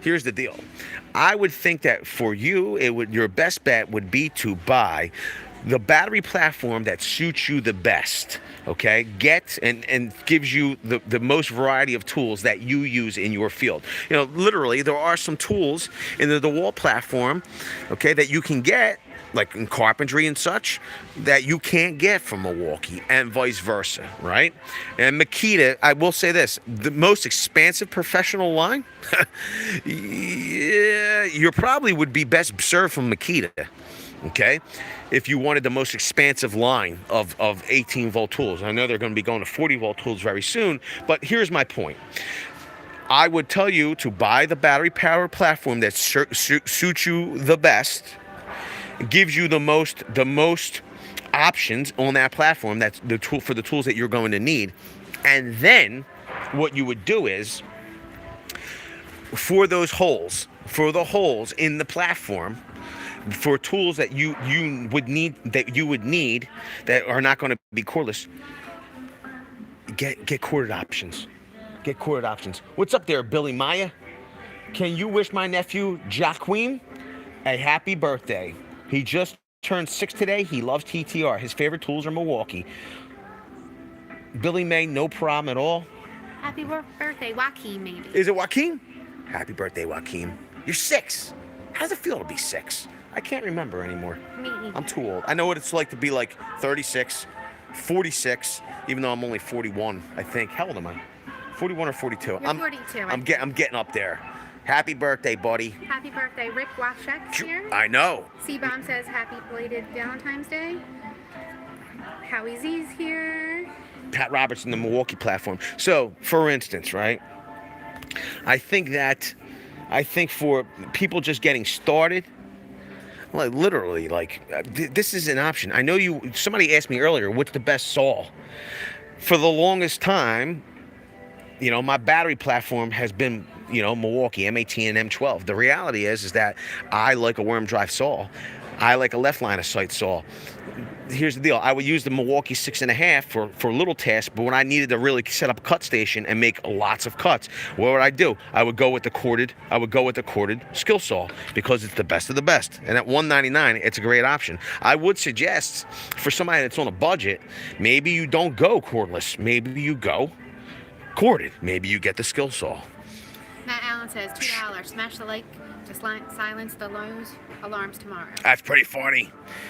Speaker 1: Here's the deal. I would think that for you, your best bet would be to buy the battery platform that suits you the best, okay? Get and gives you the most variety of tools that you use in your field. You know, literally, there are some tools in the DeWalt platform, okay, that you can get, like in carpentry and such, that you can't get from Milwaukee, and vice versa, right? And Makita, I will say this, the most expansive professional line, yeah, you probably would be best served from Makita, okay? If you wanted the most expansive line of 18-volt tools. I know they're going to be going to 40-volt tools very soon, but here's my point. I would tell you to buy the battery-powered platform that suits you the best, gives you the most options on that platform. That's the tool for the tools that you're going to need. And then what you would do is, for the holes in the platform, for tools that you would need that are not going to be cordless, get corded options. Get corded options. What's up there, Billy Maya? Can you wish my nephew Jaquim a happy birthday? He just turned 6 today. He loves TTR. His favorite tools are Milwaukee. Billy May, no problem at all.
Speaker 2: Happy birthday, Joaquin, maybe.
Speaker 1: Is it Joaquin? Happy birthday, Joaquin. You're 6. How does it feel to be 6? I can't remember anymore.
Speaker 2: Me either.
Speaker 1: I'm too old. I know what it's like to be like 36, 46, even though I'm only 41, I think. How old am I? 41 or 42?
Speaker 2: You're 42.
Speaker 1: I'm getting up there. Happy birthday, buddy.
Speaker 2: Happy birthday. Rick Washek's here.
Speaker 1: I know.
Speaker 2: C-Bomb says happy belated Valentine's Day. Howie Z's here.
Speaker 1: Pat Robertson, the Milwaukee platform. So, for instance, right? I think for people just getting started, like literally, this is an option. I know somebody asked me earlier, what's the best saw? For the longest time, you know, my battery platform has been, you know, Milwaukee M18 and M12. The reality is that I like a worm drive saw. I like a left line of sight saw. Here's the deal. I would use the Milwaukee 6.5 for little tasks, but when I needed to really set up a cut station and make lots of cuts, what would I do? I would go with the corded skill saw because it's the best of the best. And at $199, it's a great option. I would suggest for somebody that's on a budget, maybe you don't go cordless. Maybe you go corded. Maybe you get the skill saw.
Speaker 2: Matt Allen Allen says $2. Smash the like to silence the alarms tomorrow.
Speaker 1: That's pretty funny.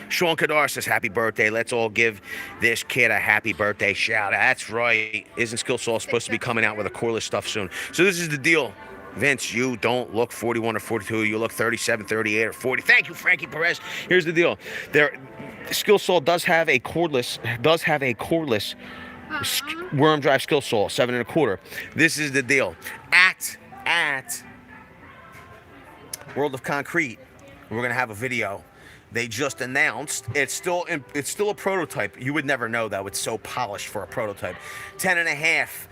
Speaker 1: Sean Kadar says, happy birthday. Let's all give this kid a happy birthday shout. That's right. Isn't Skill Saw supposed to be coming out with a cordless stuff soon? So this is the deal. Vince, you don't look 41 or 42. You look 37, 38, or 40. Thank you, Frankie Perez. Here's the deal. Skill Saw does have a cordless worm drive skill saw, 7 1/4. This is the deal. At World of Concrete, we're gonna have a video. They just announced it's still a prototype. You would never know though. It's so polished for a prototype. 10 1/2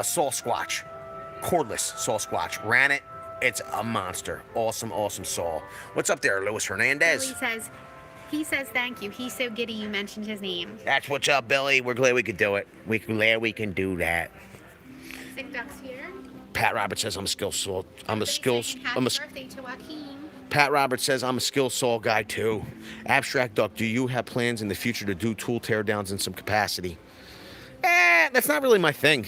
Speaker 1: saw squatch, cordless saw squatch. Ran it. It's a monster. Awesome saw. What's up there, Luis Hernandez?
Speaker 2: He says thank you. He's so giddy you mentioned his name.
Speaker 1: That's what's up, Billy. We're glad we could do it. We're glad we can do that.
Speaker 2: Sick Duck's here.
Speaker 1: Pat Roberts says I'm a skill saw.
Speaker 2: Happy birthday to Joaquin.
Speaker 1: Pat Roberts says I'm a skill saw guy too. Abstract Duck, do you have plans in the future to do tool teardowns in some capacity? That's not really my thing.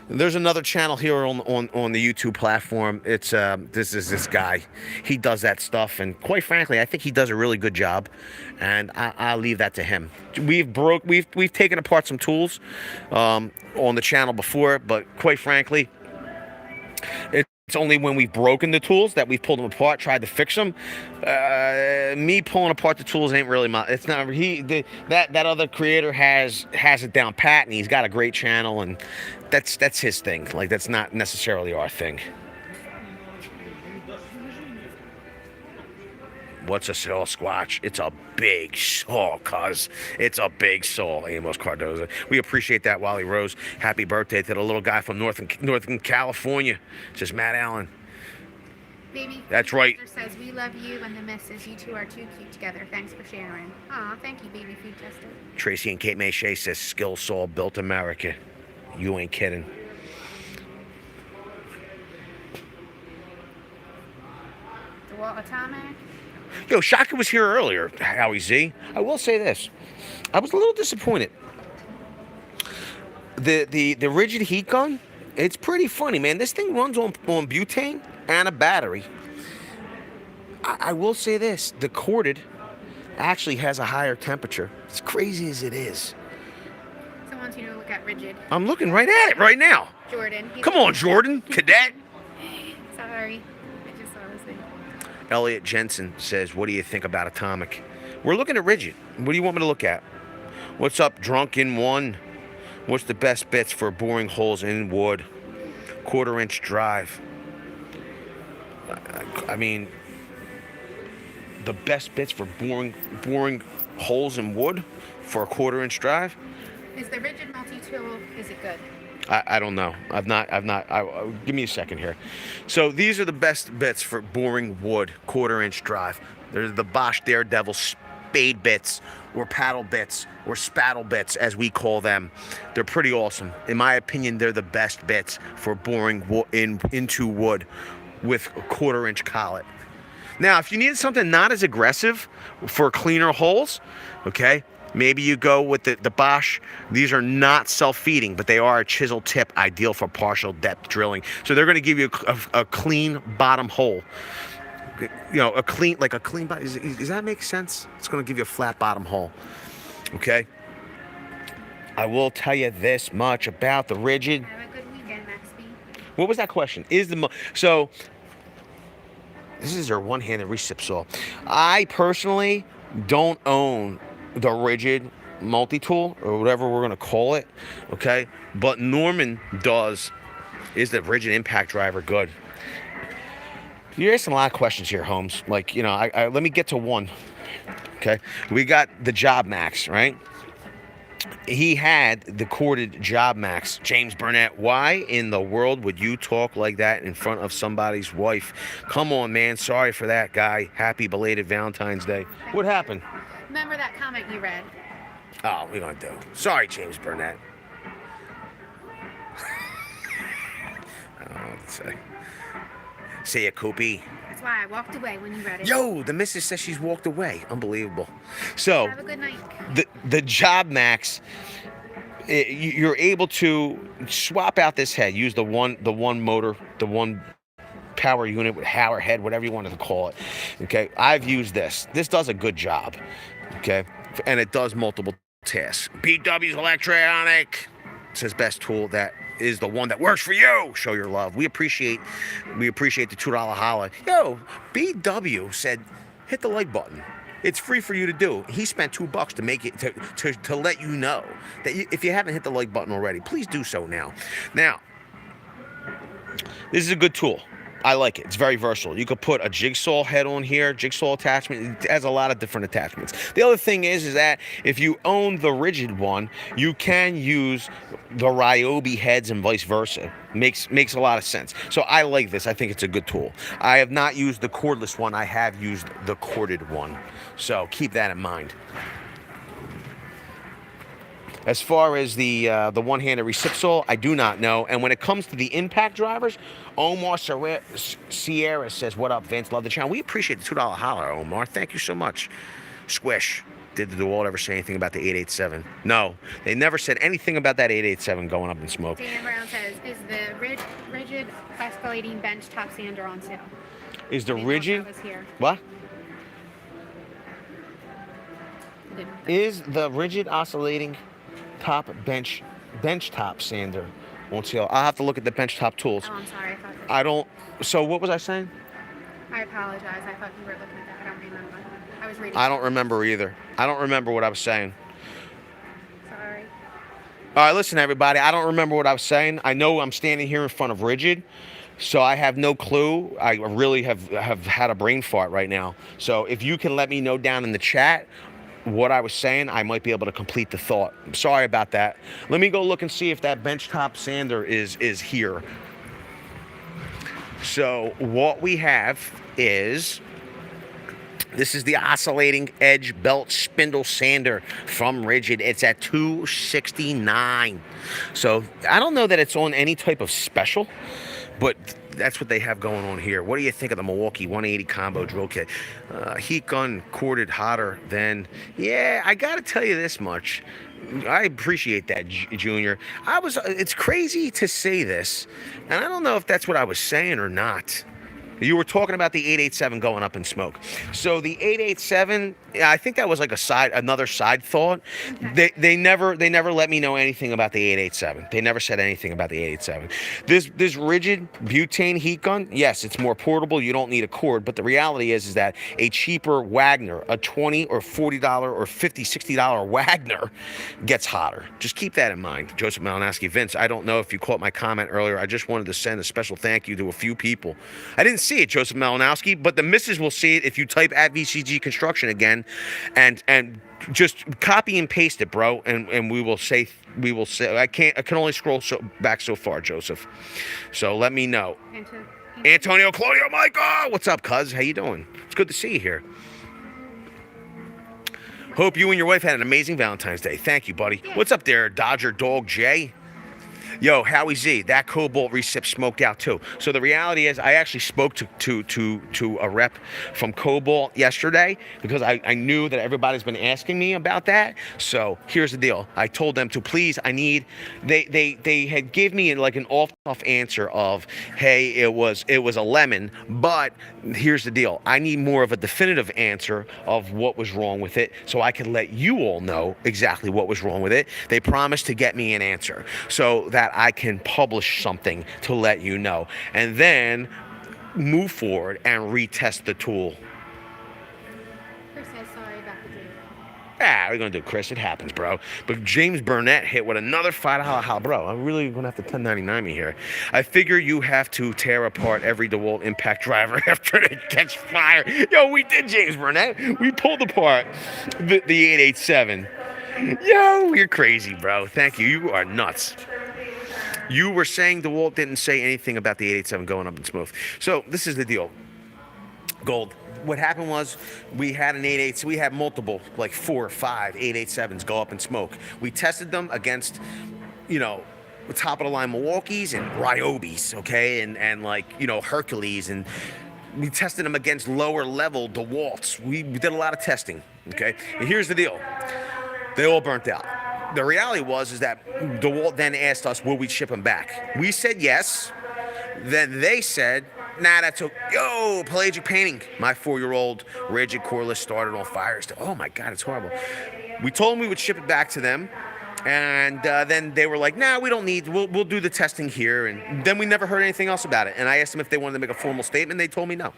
Speaker 1: There's another channel here on the YouTube platform. It's this guy. He does that stuff, and quite frankly, I think he does a really good job. And I'll leave that to him. We've taken apart some tools on the channel before, but quite frankly, it's only when we've broken the tools that we've pulled them apart, tried to fix them. Me pulling apart the tools ain't really my. It's not. That other creator has it down pat, and he's got a great channel, and that's his thing. Like, that's not necessarily our thing. What's a saw squatch? It's a big saw, cuz. It's a big saw, Amos Cardoza. We appreciate that, Wally Rose. Happy birthday to the little guy from Northern California, says Matt Allen.
Speaker 2: Baby.
Speaker 1: That's right.
Speaker 2: Says we love you and the missus. You two are too cute together. Thanks for sharing. Aw, thank you, baby food tester.
Speaker 1: Tracy and Kate May Shea says Skill Saw built America. You ain't kidding.
Speaker 2: DeWalt Atomic.
Speaker 1: Yo, Shaka was here earlier, Howie Z. I will say this. I was a little disappointed. The Ridgid heat gun, it's pretty funny, man. This thing runs on butane and a battery. I will say this. The corded actually has a higher temperature. As crazy as it is.
Speaker 2: Someone wants you to look at Ridgid.
Speaker 1: I'm looking right at it right now.
Speaker 2: Jordan.
Speaker 1: Come on, Jordan. Cadet.
Speaker 2: Sorry. I just saw this thing.
Speaker 1: Elliot Jensen says, what do you think about Atomic? We're looking at Ridgid. What do you want me to look at? What's up, Drunken One? What's the best bits for boring holes in wood? 1/4-inch drive. I mean, the best bits for boring holes in wood for a 1/4-inch drive?
Speaker 2: Is the Ridgid multi-tool, is it good?
Speaker 1: I don't know. Give me a second here. So these are the best bits for boring wood, 1/4-inch drive. There's the Bosch Daredevil spade bits, or paddle bits, or spattle bits, as we call them. They're pretty awesome. In my opinion, they're the best bits for boring into wood with a 1/4-inch collet. Now, if you need something not as aggressive for cleaner holes, okay, maybe you go with the Bosch. These are not self-feeding, but they are a chisel tip, ideal for partial depth drilling. So they're going to give you a clean bottom hole. You know, a clean bottom. Does that make sense? It's going to give you a flat bottom hole. Okay. I will tell you this much about the Ridgid.
Speaker 2: Have a good weekend, Maxby.
Speaker 1: What was that question? So this is our one-handed recip saw. I personally don't own the Ridgid multi-tool, or whatever we're going to call it, okay? But Norman does. Is the Ridgid impact driver good? You're asking a lot of questions here, Holmes. Like, you know, let me get to one, okay? We got the Job Max, right? He had the corded Job Max. James Burnett, why in the world would you talk like that in front of somebody's wife? Come on, man. Sorry for that, guy. Happy belated Valentine's Day. What happened?
Speaker 2: Remember that comment you read?
Speaker 1: Oh, we're going to do. Sorry, James Burnett. I don't know what to say. See ya, Koopy.
Speaker 2: That's why I walked away when you read it.
Speaker 1: Yo, the missus says she's walked away. Unbelievable. So,
Speaker 2: have a good night.
Speaker 1: The Job Max, you're able to swap out this head. Use the one motor, the one horsepower unit with hammerhead, whatever you wanted to call it. Okay, I've used this. This does a good job. Okay, and it does multiple tasks. BW's Electronic says best tool that is the one that works for you. Show your love. We appreciate the $2 holla. Yo, BW said hit the like button. It's free for you to do. He spent $2 to make it to let you know that if you haven't hit the like button already, please do so now. Now, this is a good tool. I like it. It's very versatile. You could put a jigsaw head on here, jigsaw attachment. It has a lot of different attachments. The other thing is that if you own the Ridgid one, you can use the Ryobi heads and vice versa. Makes a lot of sense. So I like this. I think it's a good tool. I have not used the cordless one. I have used the corded one. So keep that in mind. As far as the one-handed recip saw, I do not know. And when it comes to the impact drivers, Omar Sierra says, "What up, Vince? Love the channel." We appreciate the $2 holler, Omar. Thank you so much. Squish. Did the DeWalt ever say anything about the 887? No, they never said anything about that 887 going up in smoke.
Speaker 2: Dan Brown says, "Is the Ridgid Oscillating bench top sander on sale?"
Speaker 1: Is the Ridgid?
Speaker 2: Was here.
Speaker 1: What? Is the Ridgid Oscillating top bench top sander on sale? I'll have to look at the bench top tools.
Speaker 2: Oh, I'm sorry.
Speaker 1: I don't. So what was I saying?
Speaker 2: I apologize. I thought you were looking at that. I don't remember. I was reading.
Speaker 1: I don't remember either. I don't remember what I was saying.
Speaker 2: Sorry.
Speaker 1: All right, listen, everybody. I don't remember what I was saying. I know I'm standing here in front of Ridgid, so I have no clue. I really have had a brain fart right now. So if you can let me know down in the chat what I was saying, I might be able to complete the thought. I'm sorry about that. Let me go look and see if that benchtop sander is here. So what we have is, this is the Oscillating Edge Belt Spindle Sander from Ridgid. It's at $269. So I don't know that it's on any type of special, but that's what they have going on here. What do you think of the Milwaukee 180 combo drill kit? Heat gun corded hotter than, yeah, I gotta tell you this much. I appreciate that, Junior. It's crazy to say this, and I don't know if that's what I was saying or not. You were talking about the 887 going up in smoke. So the 887, I think that was like another side thought.
Speaker 2: Okay.
Speaker 1: They never let me know anything about the 887. They never said anything about the 887. This Ridgid butane heat gun, yes, it's more portable. You don't need a cord, but the reality is that a cheaper Wagner, a $20 or $40 or $50, $60 Wagner gets hotter. Just keep that in mind. Joseph Malinowski, Vince, I don't know if you caught my comment earlier. I just wanted to send a special thank you to a few people. I didn't see it, Joseph Malinowski, but the missus will see it if you type at VCG Construction again, and just copy and paste it, bro, and we will say I can only scroll back so far, Joseph. So let me know. Antonio Claudio Michael, what's up, cuz? How you doing? It's good to see you here. Hope you and your wife had an amazing Valentine's Day. Thank you, buddy.
Speaker 2: Yeah.
Speaker 1: What's up there, Dodger Dog J? Yo, Howie Z, that Cobalt recip smoked out too. So the reality is, I actually spoke to a rep from Cobalt yesterday because I knew that everybody's been asking me about that. So here's the deal. I told them to please, they had give me like an off answer of, hey, it was a lemon, but here's the deal. I need more of a definitive answer of what was wrong with it so I can let you all know exactly what was wrong with it. They promised to get me an answer so that I can publish something to let you know, and then move forward and retest the tool.
Speaker 2: Chris says sorry about the drill.
Speaker 1: Ah, we're gonna do, Chris. It happens, bro. But James Burnett hit with another $5 holla, bro. I'm really gonna have to 1099 me here. I figure you have to tear apart every DeWalt impact driver after it catch fire. Yo, we did, James Burnett. We pulled apart the 887. Yo, you're crazy, bro. Thank you. You are nuts. You were saying DeWalt didn't say anything about the 887 going up in smoke. So this is the deal. Gold. What happened was we had an 887. We had multiple, like 4 or 5 887s go up in smoke. We tested them against, the top of the line Milwaukees and Ryobis, okay, and like Hercules, and we tested them against lower level DeWalts. We did a lot of testing, okay. And here's the deal. They all burnt out. The reality is that DeWalt then asked us, will we ship them back? We said yes. Then they said, Nah, that's okay. Yo, pelagic painting. My 4-year-old Ridgid cordless started on fire. Oh my God, it's horrible. We told them we would ship it back to them. And then they were like, nah, we don't need, we'll do the testing here. And then we never heard anything else about it. And I asked them if they wanted to make a formal statement. They told me no.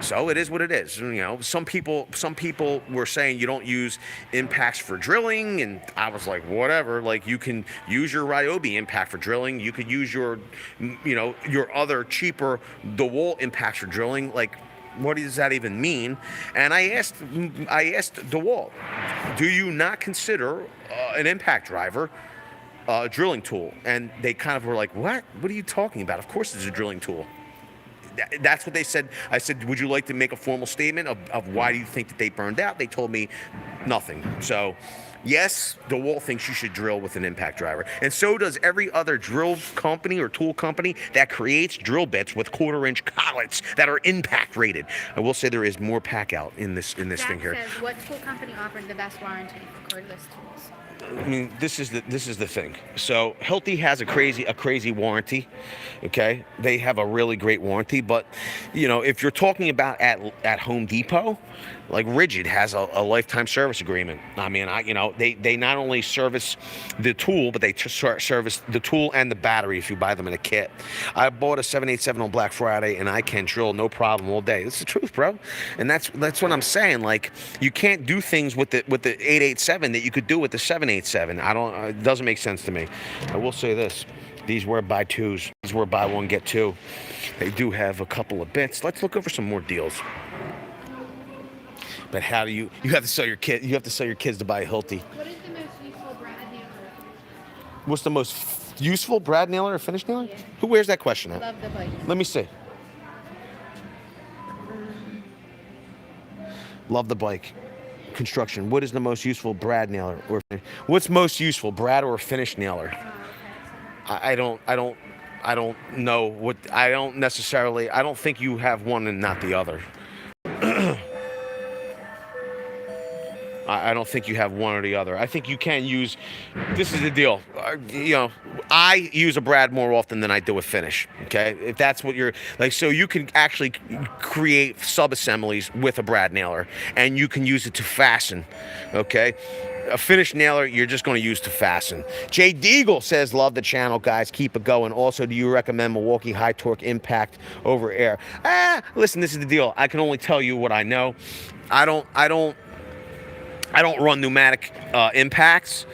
Speaker 1: So it is what it is. You know, some people were saying you don't use impacts for drilling. And I was like, whatever. Like, you can use your Ryobi impact for drilling. You could use your, you know, your other cheaper DeWalt impacts for drilling. Like, what does that even mean? And I asked DeWalt, do you not consider an impact driver a drilling tool? And they kind of were like, what? What are you talking about? Of course it's a drilling tool. That's what they said. I said, would you like to make a formal statement of why do you think that they burned out? They told me nothing. So yes, DeWalt thinks you should drill with an impact driver. And so does every other drill company or tool company that creates drill bits with 1/4-inch collets that are impact rated. I will say there is more pack out in this thing here.
Speaker 2: Says, what tool company offers the best warranty for cordless tools?
Speaker 1: I mean, this is the thing. So Hilti has a crazy warranty. Okay, they have a really great warranty, but you know, if you're talking about at Home Depot, like Ridgid has a lifetime service agreement. I mean, you know, they not only service the tool, but they service the tool and the battery if you buy them in a kit. I bought a 787 on Black Friday, and I can drill no problem all day. It's the truth, bro. And that's what I'm saying. Like, you can't do things with the 887 that you could do with the 787. It doesn't make sense to me. I will say this. These were buy twos. These were buy one, get two. They do have a couple of bits. Let's look over some more deals. But how do you have to sell your kid? You have to sell your kids to buy a Hilti.
Speaker 2: What is the most useful brad nailer?
Speaker 1: What's the most useful brad nailer or finish nailer? Yeah. Who wears that question at?
Speaker 2: Love the bike.
Speaker 1: Let me see. Love the bike. Construction. What is the most useful brad nailer or what's most useful, brad or finish nailer? I don't know what. I don't think you have one and not the other. I don't think you have one or the other. I think you can use. This is the deal. You know, I use a brad more often than I do a finish. Okay, if that's what you're like, so you can actually create sub-assemblies with a brad nailer, and you can use it to fasten. Okay. A finish nailer, you're just going to use to fasten. Jay Deagle says, love the channel, guys. Keep it going. Also, do you recommend Milwaukee high torque impact over air? Listen, this is the deal. I can only tell you what I know. I don't run pneumatic impacts.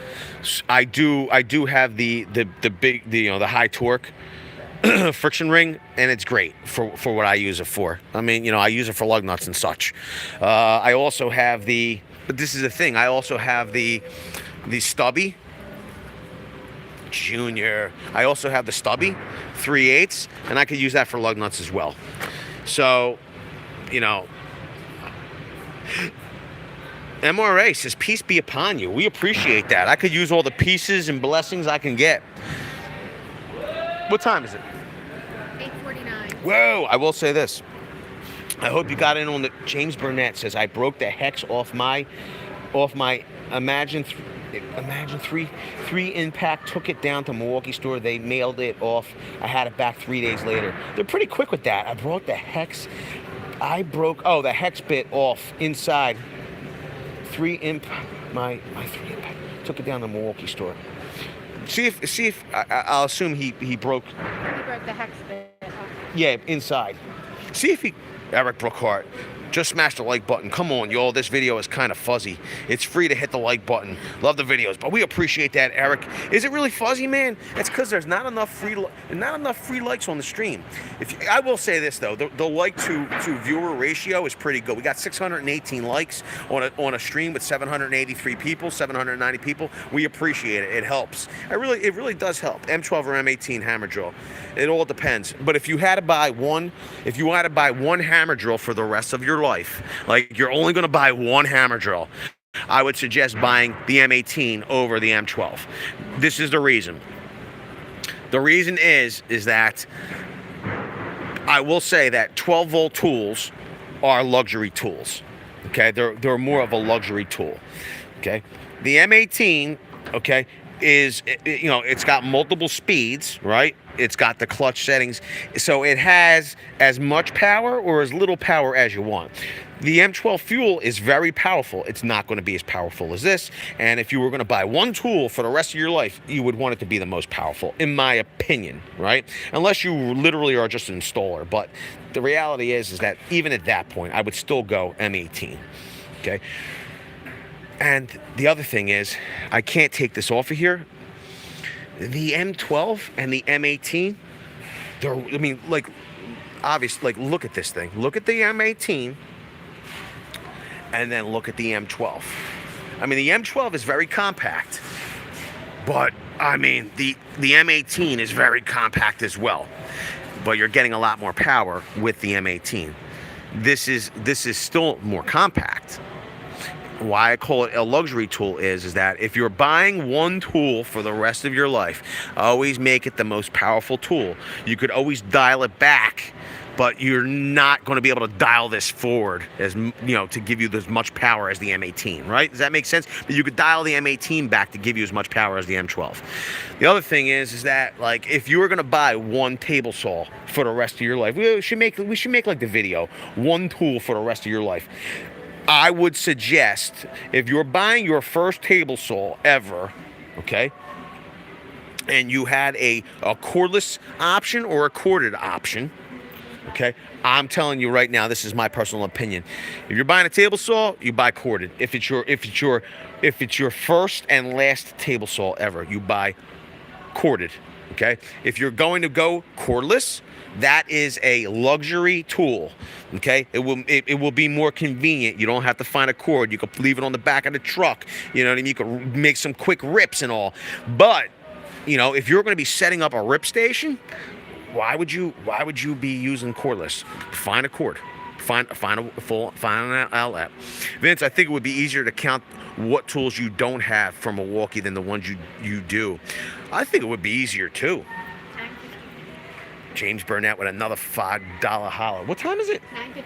Speaker 1: I do have the big, the high torque friction ring, and it's great for what I use it for. I mean, you know, I use it for lug nuts and such. I also have but this is the thing. I also have the stubby Junior. I also have the stubby 3/8, and I could use that for lug nuts as well. So, you know, MRA says, peace be upon you. We appreciate that. I could use all the pieces and blessings I can get. What time is it?
Speaker 2: 8:49.
Speaker 1: Whoa, I will say this. I hope you got in on the. James Burnett says, I broke the hex off my Imagine 3 impact, took it down to Milwaukee store. They mailed it off. I had it back 3 days later. They're pretty quick with that. I broke the hex. The hex bit off inside. 3 impact, my 3 impact. Took it down to Milwaukee store. See if I'll assume he broke.
Speaker 2: He broke the hex bit off.
Speaker 1: Yeah, inside. See if Eric Brookhart, just smash the like button. Come on, y'all. This video is kind of fuzzy. It's free to hit the like button. Love the videos, but we appreciate that, Eric. Is it really fuzzy, man? It's because there's not enough free likes on the stream. I will say this though, the like to viewer ratio is pretty good. We got 618 likes on a stream with 783 people, 790 people. We appreciate it. It helps. It really does help. M12 or M18 Hammer Drill. It all depends. But if you had to buy one hammer drill for the rest of your life, like you're only going to buy one hammer drill, I would suggest buying the M18 over the M12. This is the reason. The reason is that I will say that 12-volt tools are luxury tools. Okay, they're more of a luxury tool. Okay, the M18, okay, is, you know, it's got multiple speeds, right? It's got the clutch settings. So it has as much power or as little power as you want. The M12 Fuel is very powerful. It's not going to be as powerful as this. And if you were going to buy one tool for the rest of your life, you would want it to be the most powerful, in my opinion, right? Unless you literally are just an installer. But the reality is that even at that point, I would still go M18, okay? And the other thing is, I can't take this off of here. The M12 and the M18, obviously, look at this thing. Look at the M18. And then look at the M12. I mean, the M12 is very compact, but I mean, the M18 is very compact as well. But you're getting a lot more power with the M18. This is still more compact. Why I call it a luxury tool is that if you're buying one tool for the rest of your life, always make it the most powerful tool. You could always dial it back, but you're not going to be able to dial this forward as, you know, to give you as much power as the M18, right? Does that make sense? But you could dial the M18 back to give you as much power as the M12. The other thing is that, like, if you were going to buy one table saw for the rest of your life, we should make like the video, one tool for the rest of your life. I would suggest, if you're buying your first table saw ever, okay, and you had a cordless option or a corded option, okay, I'm telling you right now, this is my personal opinion. If you're buying a table saw, you buy corded. If it's your first and last table saw ever, you buy corded. Okay. If you're going to go cordless, that is a luxury tool. Okay. It will be more convenient. You don't have to find a cord. You can leave it on the back of the truck. You know what I mean? You can make some quick rips and all. But, you know, if you're going to be setting up a rip station, why would you be using cordless? Find a cord. Find an outlet. Vince, I think it would be easier to count what tools you don't have from Milwaukee than the ones you do. I think it would be easier too. James Burnett with another $5 holler. What time is it?
Speaker 2: 9:53.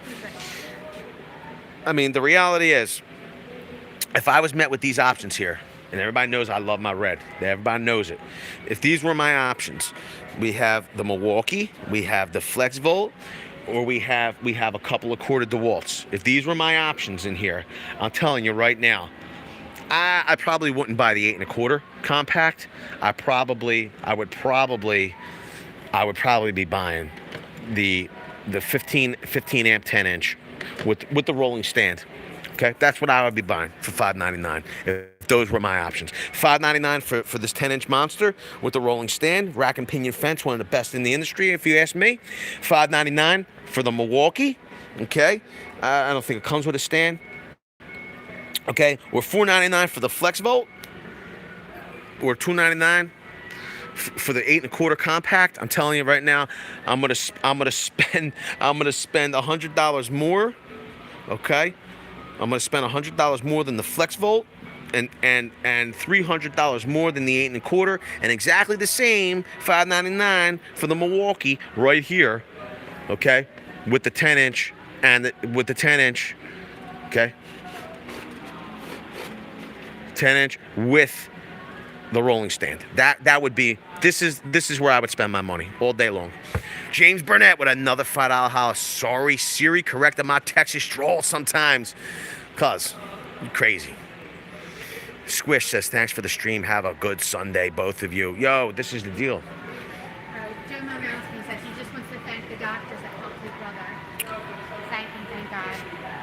Speaker 1: I mean, the reality is, if I was met with these options here, and everybody knows I love my red. Everybody knows it. If these were my options, we have the Milwaukee, we have the Flex Volt, or we have a couple of corded DeWalts. If these were my options in here, I'm telling you right now, I probably wouldn't buy the 8 1/4 compact. I would probably be buying the 15 amp 10 inch with the rolling stand. Okay, that's what I would be buying for $5.99 if those were my options. $5.99 for this 10 inch monster with the rolling stand, rack and pinion fence, one of the best in the industry if you ask me. $5.99 for the Milwaukee. Okay, I don't think it comes with a stand. Okay, or $4.99 for the Flex Volt, or $2.99 for the 8 1/4 compact. I'm telling you right now, I'm gonna spend $100 more. Okay, I'm gonna spend $100 more than the Flex Volt, and $300 more than the 8 1/4, and exactly the same $5.99 for the Milwaukee right here. Okay, with the 10 inch with the 10 inch. Okay. 10 inch with the rolling stand. That would be, this is where I would spend my money all day long. James Burnett with another $5 holler. Sorry, Siri corrected my Texas drawl sometimes. Cuz, you crazy. Squish says, thanks for the stream. Have a good Sunday, both of you. Yo, this is the deal.
Speaker 2: Joe Malinowski says he just wants to thank the doctors that helped his brother. Thank God.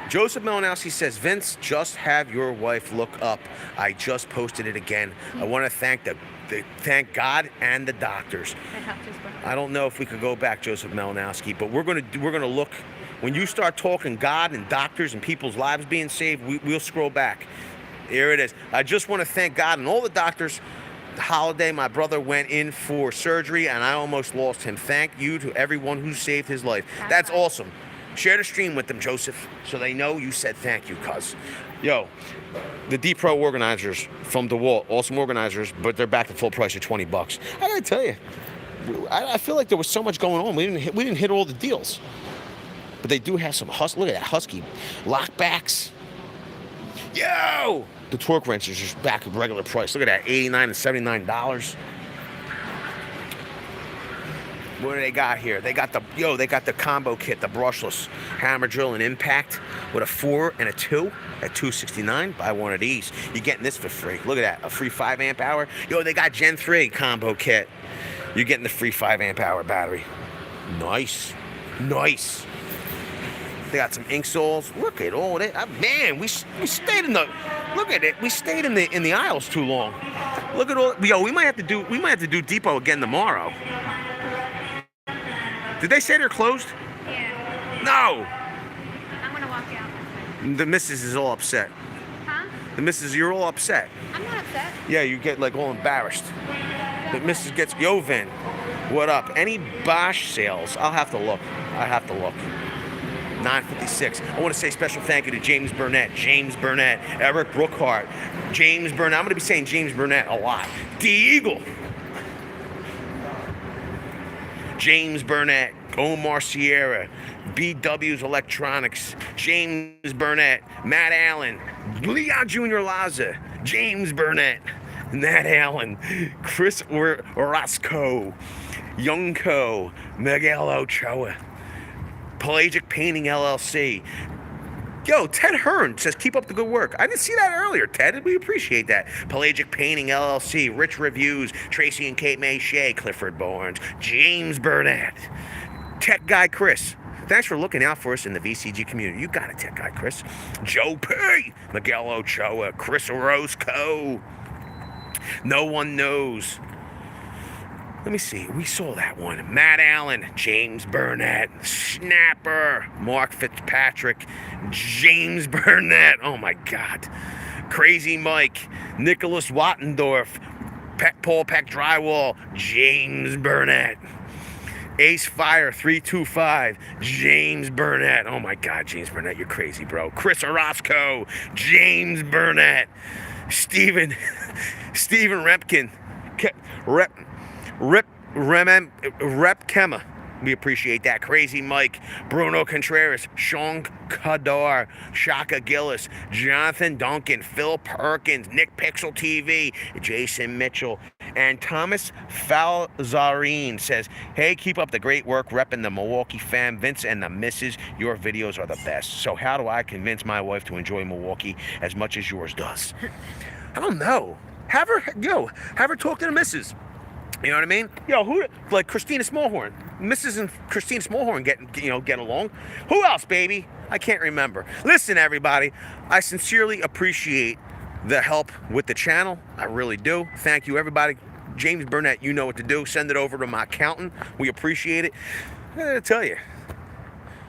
Speaker 1: Joseph Malinowski says, Vince, just have your wife look up. I just posted it again. I want to thank God and the doctors.
Speaker 2: That helped his brother.
Speaker 1: I don't know if we could go back, Joseph Malinowski, but we're gonna look. When you start talking God and doctors and people's lives being saved, we'll scroll back. Here it is. I just want to thank God and all the doctors. The holiday, my brother went in for surgery and I almost lost him. Thank you to everyone who saved his life. That's awesome. Share the stream with them, Joseph, so they know you said thank you, cuz. Yo, the D Pro organizers from DeWalt, awesome organizers, but they're back to full price at $20. I gotta tell you, I feel like there was so much going on. We didn't hit all the deals, but they do have some look at that Husky lockbacks. Yo, the torque wrenches are back at regular price. Look at that, $89 and $79. What do they got here? They got the combo kit, the brushless hammer drill and impact with a 4 and a 2 at $269. Buy one of these. You're getting this for free. Look at that, a free 5 amp hour. Yo, they got Gen 3 combo kit. You're getting the free 5 amp hour battery. Nice. Nice. They got some ink saws. Look at all that. Man, we stayed in the. Look at it. We stayed in the aisles too long. Look at all. Yo, we might have to do Depot again tomorrow. Did they say they're closed?
Speaker 2: Yeah.
Speaker 1: No.
Speaker 2: I'm gonna walk out.
Speaker 1: The missus is all upset.
Speaker 2: Huh?
Speaker 1: The missus, you're all upset.
Speaker 2: I'm not upset.
Speaker 1: Yeah, you get like all embarrassed. The missus gets, yo, Vin, what up? Any Bosch sales? I'll have to look. I have to look. 956. I want to say special thank you to James Burnett, Eric Brookhart, James Burnett. I'm going to be saying James Burnett a lot. D Eagle. James Burnett, Omar Sierra, BW's Electronics, James Burnett, Matt Allen, Leon Jr. Laza, James Burnett, Nat Allen, Chris Orozco, Youngco, Miguel Ochoa, Pelagic Painting LLC. Yo, Ted Hearn says, keep up the good work. I didn't see that earlier, Ted. We appreciate that. Pelagic Painting LLC, Rich Reviews, Tracy and Kate May Shea, Clifford Barnes, James Burnett, Tech Guy Chris. Thanks for looking out for us in the VCG community. You got it, Tech Guy Chris. Joe P., Miguel Ochoa, Chris Orozco. No one knows. Let me see. We saw that one. Matt Allen, James Burnett, Snapper, Mark Fitzpatrick, James Burnett. Oh my God. Crazy Mike, Nicholas Wattendorf, Paul Peck Drywall, James Burnett. Ace Fire 325, James Burnett. Oh my God, James Burnett, you're crazy, bro. Chris Orozco, James Burnett, Stephen Repkin, Rep Kema. We appreciate that. Crazy Mike, Bruno Contreras, Sean Kadar, Shaka Gillis, Jonathan Duncan, Phil Perkins, Nick Pixel TV, Jason Mitchell, and Thomas Falzarine says, hey, keep up the great work repping the Milwaukee fam. Vince and the missus, your videos are the best. So how do I convince my wife to enjoy Milwaukee as much as yours does? I don't know. Have her talk to the missus. You know what I mean? Yo, who, like Christina Smallhorn. Mrs. and Christina Smallhorn get along. Who else, baby? I can't remember. Listen, everybody, I sincerely appreciate the help with the channel. I really do. Thank you, everybody. James Burnett, you know what to do. Send it over to my accountant. We appreciate it. I gotta tell you,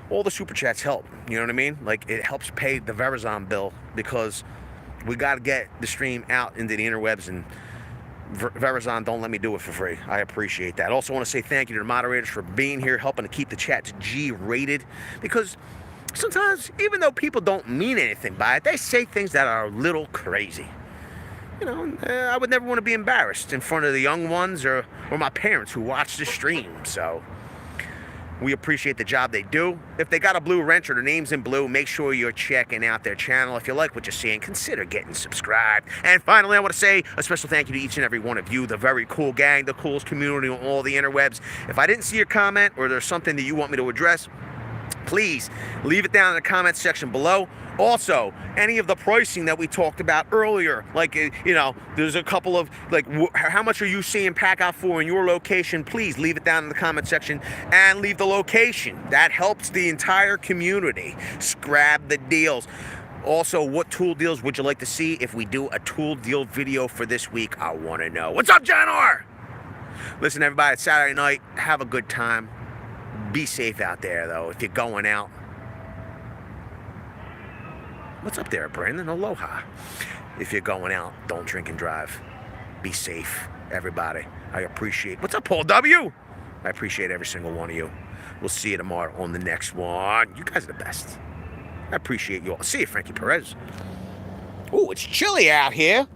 Speaker 1: all the super chats help. You know what I mean? Like, it helps pay the Verizon bill because we got to get the stream out into the interwebs, and Verizon don't let me do it for free. I appreciate that. Also want to say thank you to the moderators for being here, helping to keep the chats G-rated, because sometimes, even though people don't mean anything by it, they say things that are a little crazy. You know, I would never want to be embarrassed in front of the young ones or my parents who watch the stream, so we appreciate the job they do. If they got a blue wrench or their name's in blue, make sure you're checking out their channel. If you like what you're seeing, consider getting subscribed. And finally, I want to say a special thank you to each and every one of you, the very cool gang, the coolest community on all the interwebs. If I didn't see your comment or there's something that you want me to address, please leave it down in the comments section below. Also, any of the pricing that we talked about earlier, like, you know, there's a couple of, like, how much are you seeing pack out for in your location? Please leave it down in the comment section and leave the location. That helps the entire community grab the deals. Also, what tool deals would you like to see if we do a tool deal video for this week? I want to know. What's up, John R? Listen, everybody, it's Saturday night. Have a good time. Be safe out there, though, if you're going out. What's up there, Brandon? Aloha. If you're going out, don't drink and drive. Be safe, everybody. I appreciate. What's up, Paul W? I appreciate every single one of you. We'll see you tomorrow on the next one. You guys are the best. I appreciate you all. See you, Frankie Perez. Ooh, it's chilly out here.